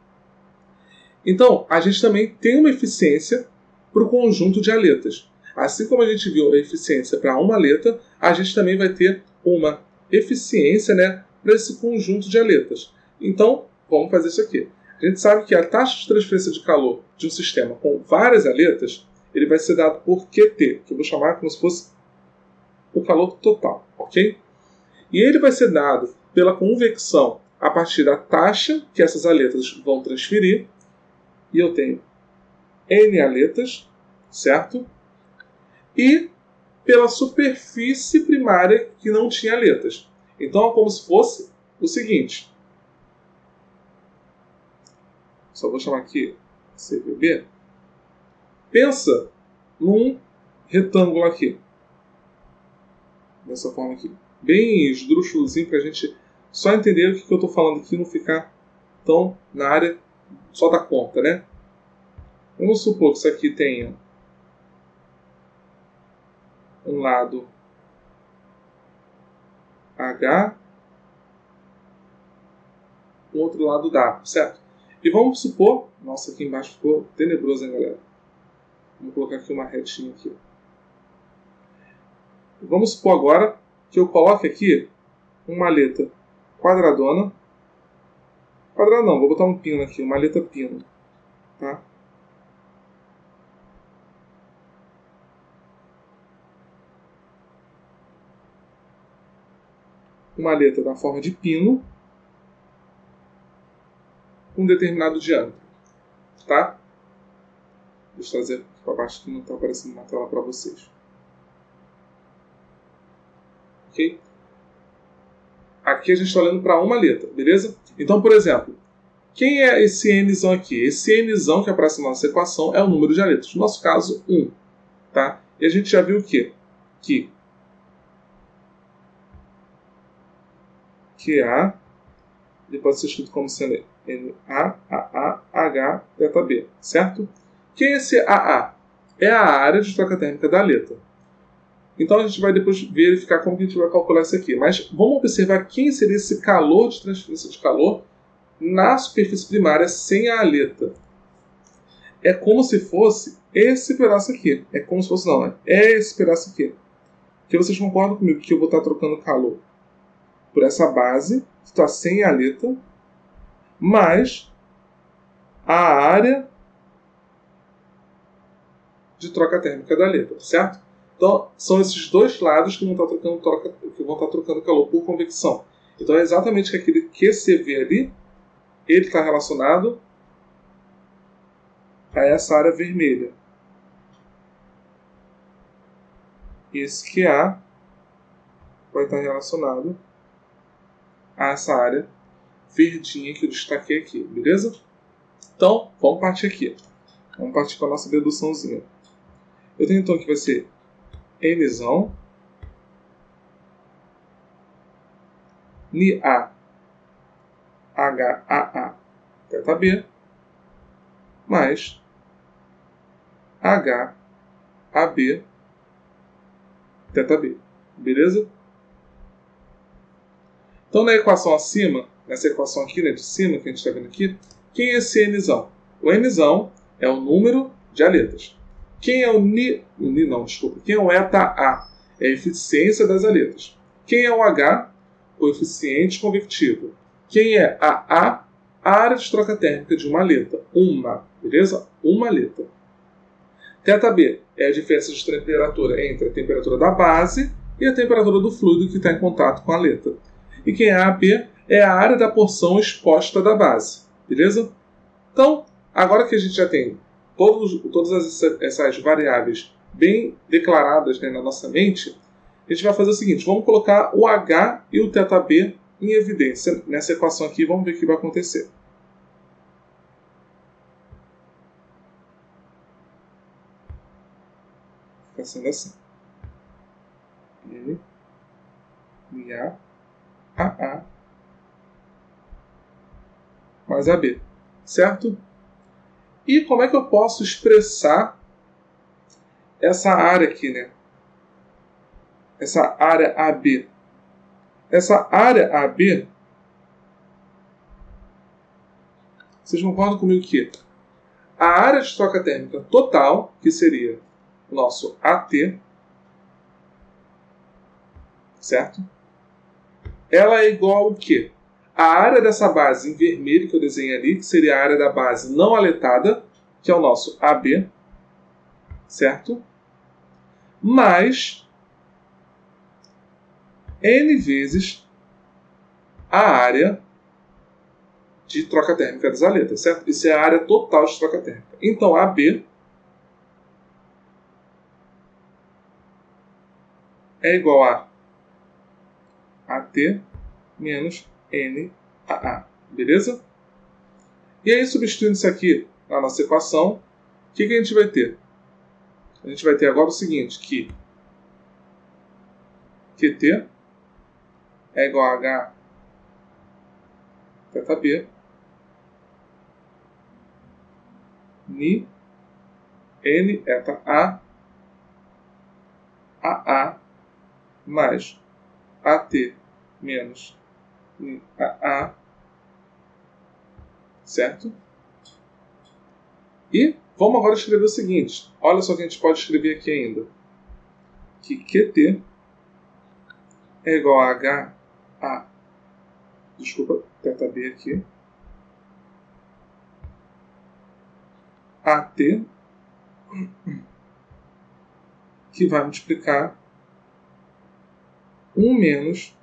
Então, a gente também tem uma eficiência para o conjunto de aletas. Assim como a gente viu a eficiência para uma aleta, a gente também vai ter uma eficiência, né, para esse conjunto de aletas. Então, vamos fazer isso aqui. A gente sabe que a taxa de transferência de calor de um sistema com várias aletas, ele vai ser dado por QT, que eu vou chamar como se fosse o calor total, ok? E ele vai ser dado pela convecção a partir da taxa que essas aletas vão transferir, e eu tenho N aletas, certo? E pela superfície primária que não tinha aletas. Então é como se fosse o seguinte. Só vou chamar aqui CVB. Pensa num retângulo aqui. Dessa forma aqui. Bem esdrúxulozinho para a gente só entender o que eu estou falando aqui e não ficar tão na área só da conta, né? Vamos supor que isso aqui tenha um lado H, o outro lado W, certo? E vamos supor... Nossa, aqui embaixo ficou tenebroso, hein, galera? Vamos colocar aqui uma retinha aqui. Vamos supor agora que eu coloque aqui uma aleta quadradona. Quadrado não, vou botar um pino aqui, uma aleta pino. Tá? Uma aleta da forma de pino com um determinado diâmetro. Tá? Deixa eu trazer aqui para baixo que não está aparecendo na tela para vocês. Ok? Aqui a gente está olhando para uma aleta, beleza? Então, por exemplo, quem é esse Nzão aqui? Esse Nzão que aparece na nossa equação é o número de aletas. No nosso caso, 1. Tá? E a gente já viu o quê? Que QA ele pode ser escrito como sendo NaAH ΔB, certo? Quem é esse AA? É a área de troca térmica da aleta. Então a gente vai depois verificar como que a gente vai calcular isso aqui. Mas vamos observar quem seria esse calor de transferência de calor na superfície primária sem a aleta. É como se fosse esse pedaço aqui. É como se fosse não, né? É esse pedaço aqui. Que vocês concordam comigo que eu vou estar trocando calor por essa base, que está sem a aleta, mais a área de troca térmica da aleta, certo? Então, são esses dois lados que vão estar trocando calor por convecção. Então, é exatamente aquele QCV ali, ele está relacionado a essa área vermelha. E esse QA vai estar relacionado a essa área verdinha que eu destaquei aqui, beleza? Então, vamos partir aqui. Vamos partir com a nossa deduçãozinha. Eu tenho então que vai ser Nzão NiA HAA ΔB mais HAB ΔB. Beleza? Então, na equação acima, nessa equação aqui, né, de cima, que a gente está vendo aqui, quem é esse Nzão? O Nzão é o número de aletas. Quem é o Ni... não, desculpa. Quem é o eta-A? É a eficiência das aletas. Quem é o H? Coeficiente convectivo. Quem é a A? A área de troca térmica de uma aleta. Beleza? Uma aleta. ΔB é a diferença de temperatura entre a temperatura da base e a temperatura do fluido que está em contato com a aleta. E quem é a AB é a área da porção exposta da base. Beleza? Então, agora que a gente já tem todas essas variáveis bem declaradas, né, na nossa mente, a gente vai fazer o seguinte: vamos colocar o H e o ΔB em evidência nessa equação aqui. Vamos ver o que vai acontecer. Fica sendo assim. NiA AA mais AB, certo? E como é que eu posso expressar essa área aqui, né? Essa área AB. Essa área AB, vocês concordam comigo que a área de troca térmica total, que seria o nosso AT, certo? Ela é igual ao quê? A área dessa base em vermelho que eu desenhei ali, que seria a área da base não aletada, que é o nosso AB, certo? Mais N vezes a área de troca térmica das aletas, certo? Isso é a área total de troca térmica. Então, AB é igual a AT menos NAA, beleza? E aí, substituindo isso aqui na nossa equação, o que a gente vai ter? A gente vai ter agora o seguinte, que QT é igual a H θ B Ni N eta A mais AT menos Ni AA, certo? E vamos agora escrever o seguinte. Olha só o que a gente pode escrever aqui ainda. Que QT é igual a θ B aqui, AT, que vai multiplicar 1 menos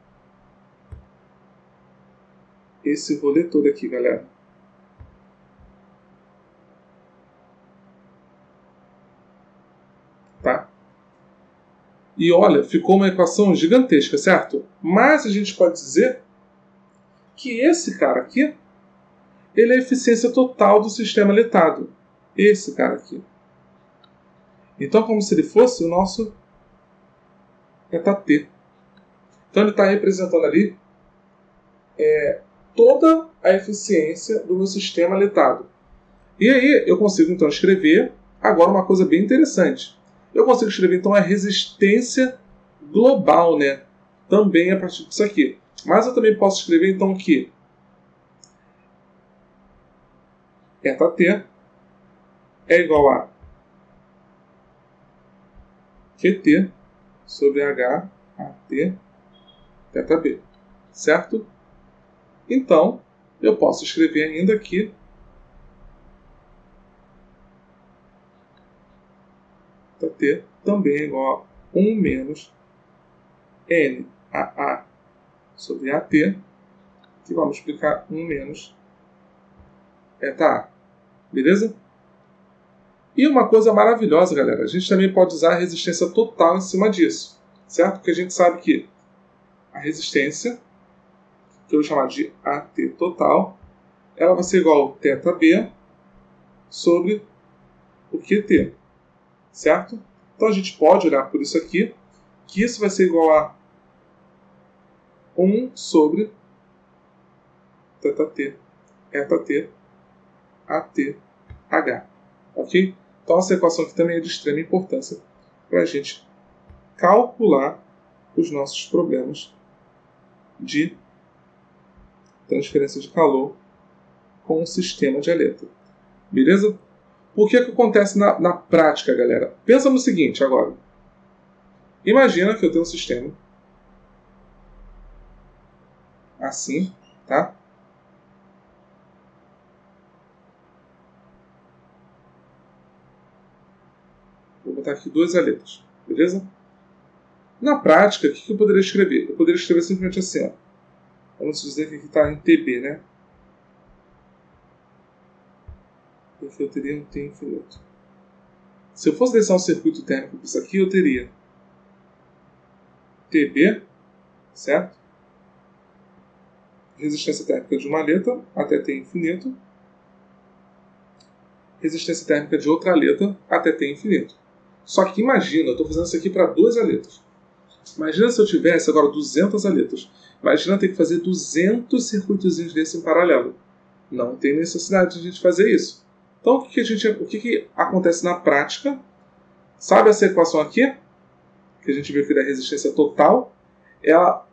esse rolê todo aqui, galera. Tá? E olha, ficou uma equação gigantesca, certo? Mas a gente pode dizer que esse cara aqui, ele é a eficiência total do sistema aletado. Esse cara aqui. Então, como se ele fosse o nosso θT. Então, ele está representando ali toda a eficiência do meu sistema aletado. E aí, eu consigo, então, escrever agora uma coisa bem interessante. Eu consigo escrever, então, a resistência global, né? Também a partir disso aqui. Mas eu também posso escrever, então, que θT é igual a QT sobre H AT θ B, certo? Então, eu posso escrever ainda que θT também é igual a 1 menos NAA sobre AT, que vai multiplicar 1 menos θA. Beleza? E uma coisa maravilhosa, galera, a gente também pode usar a resistência total em cima disso, certo? Porque a gente sabe que a resistência, que eu vou chamar de AT total, ela vai ser igual a θB sobre o QT, certo? Então a gente pode olhar por isso aqui, que isso vai ser igual a 1 sobre θT, θT, ATH, ok? Então essa equação aqui também é de extrema importância para a gente calcular os nossos problemas de transferência de calor com o sistema de aleta. Beleza? O que acontece na prática, galera? Pensa no seguinte agora. Imagina que eu tenho um sistema assim, tá? Vou botar aqui 2 aletas, beleza? Na prática, o que eu poderia escrever? Eu poderia escrever simplesmente assim, ó. Vamos dizer que aqui está em TB, né? Porque eu teria um T infinito. Se eu fosse desenhar um circuito térmico para isso aqui, eu teria TB, certo? Resistência térmica de uma aleta até T infinito. Resistência térmica de outra aleta até T infinito. Só que imagina, eu estou fazendo isso aqui para 2 aletas. Imagina se eu tivesse agora 200 aletas. Imagina ter que fazer 200 circuitozinhos desse em paralelo. Não tem necessidade de a gente fazer isso. Então, o que acontece na prática? Sabe essa equação aqui? Que a gente viu aqui da resistência total? Ela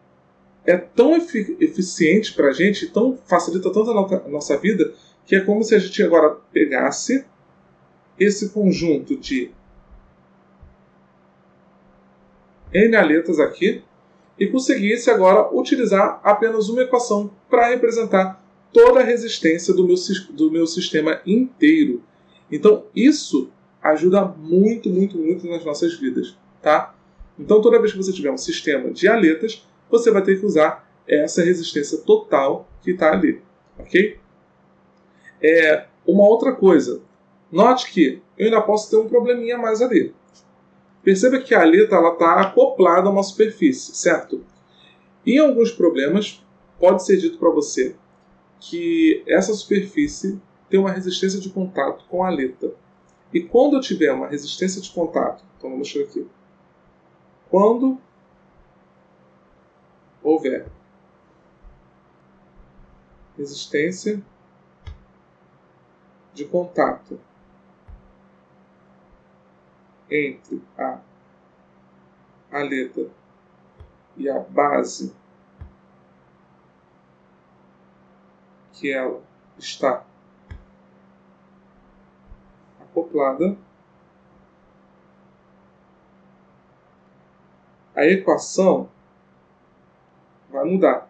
é tão eficiente para a gente, facilita tanto a nossa vida, que é como se a gente agora pegasse esse conjunto de N aletas aqui e conseguisse agora utilizar apenas uma equação para representar toda a resistência do meu sistema inteiro. Então isso ajuda muito, muito, muito nas nossas vidas, tá? Então toda vez que você tiver um sistema de aletas, você vai ter que usar essa resistência total que está ali, ok? Uma outra coisa, note que eu ainda posso ter um probleminha a mais ali. Perceba que a aleta está acoplada a uma superfície, certo? Em alguns problemas, pode ser dito para você que essa superfície tem uma resistência de contato com a aleta. E quando eu tiver uma resistência de contato, então vamos mostrar aqui. Quando houver resistência de contato entre a aleta e a base que ela está acoplada, a equação vai mudar.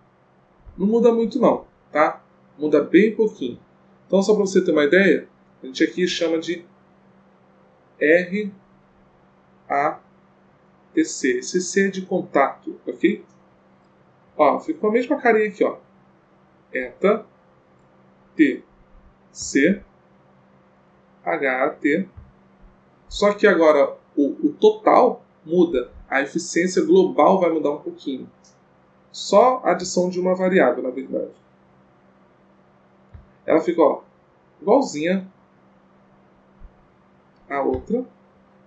Não muda muito não, tá? Muda bem pouquinho. Então, só para você ter uma ideia, a gente aqui chama de RATC. Esse C é de contato, ok? Ó, ficou a mesma carinha aqui, ó. Eta, T, C, HAT. Só que agora o total muda. A eficiência global vai mudar um pouquinho. Só a adição de uma variável, na verdade. Ela fica, ó, igualzinha a outra.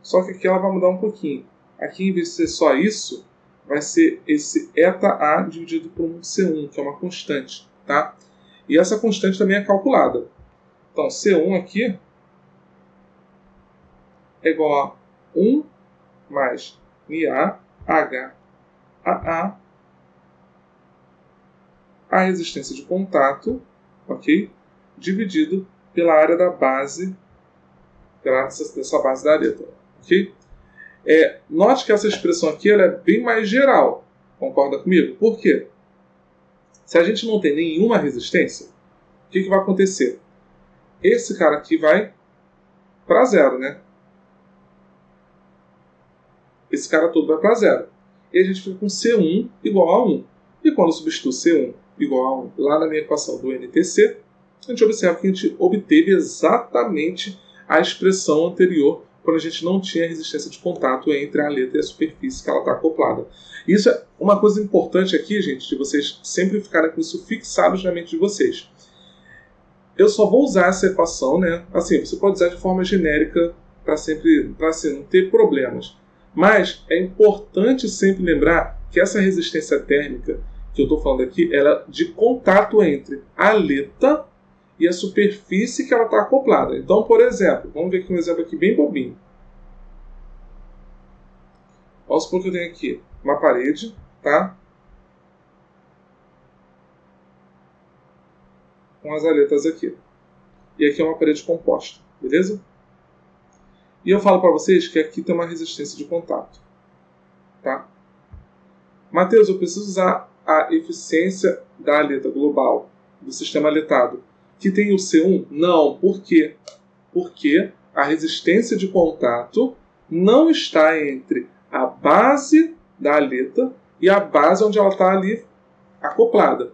Só que aqui ela vai mudar um pouquinho. Aqui, em vez de ser só isso, vai ser esse eta A dividido por um C1, que é uma constante, tá? E essa constante também é calculada. Então, C1 aqui é igual a 1 mais MA, H, AA, a resistência de contato, ok? Dividido pela área da base, dessa base da aleta, ok? Note que essa expressão aqui ela é bem mais geral, concorda comigo? Por quê? Se a gente não tem nenhuma resistência, o que vai acontecer? Esse cara aqui vai para zero, né? Esse cara todo vai para zero. E a gente fica com C1 igual a 1. E quando eu substituo C1 igual a 1 lá na minha equação do NTC, a gente observa que a gente obteve exatamente a expressão anterior quando a gente não tinha resistência de contato entre a aleta e a superfície que ela está acoplada. Isso é uma coisa importante aqui, gente, de vocês sempre ficarem com isso fixados na mente de vocês. Eu só vou usar essa equação, né? Assim, você pode usar de forma genérica para assim, não ter problemas. Mas é importante sempre lembrar que essa resistência térmica que eu estou falando aqui, ela é de contato entre a aleta e a superfície que ela está acoplada. Então, por exemplo, vamos ver aqui um exemplo aqui bem bobinho. Vamos supor que eu tenho aqui uma parede, tá? Com as aletas aqui. E aqui é uma parede composta, beleza? E eu falo para vocês que aqui tem uma resistência de contato, tá? Mateus, eu preciso usar a eficiência da aleta global, do sistema aletado, que tem o C1? Não. Por quê? Porque a resistência de contato não está entre a base da aleta e a base onde ela está ali acoplada.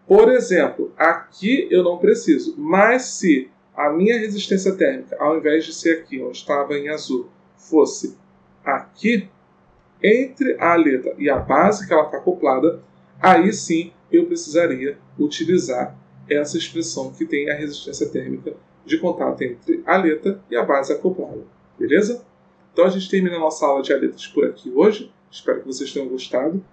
Por exemplo, aqui eu não preciso, mas se a minha resistência térmica, ao invés de ser aqui, onde estava em azul, fosse aqui, entre a aleta e a base que ela está acoplada, aí sim eu precisaria utilizar essa expressão que tem a resistência térmica de contato entre a aleta e a base acoplada. Beleza? Então a gente termina a nossa aula de aletas por aqui hoje. Espero que vocês tenham gostado.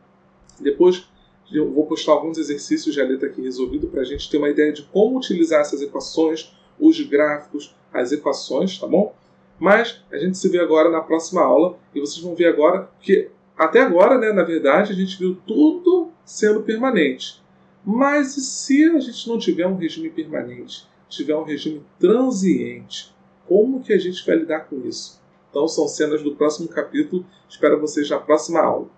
Depois Eu vou postar alguns exercícios de letra aqui resolvido para a gente ter uma ideia de como utilizar essas equações, os gráficos, as equações, tá bom? Mas a gente se vê agora na próxima aula e vocês vão ver agora que até agora, né, na verdade, a gente viu tudo sendo permanente. Mas e se a gente não tiver um regime permanente, tiver um regime transiente? Como que a gente vai lidar com isso? Então são cenas do próximo capítulo. Espero vocês na próxima aula.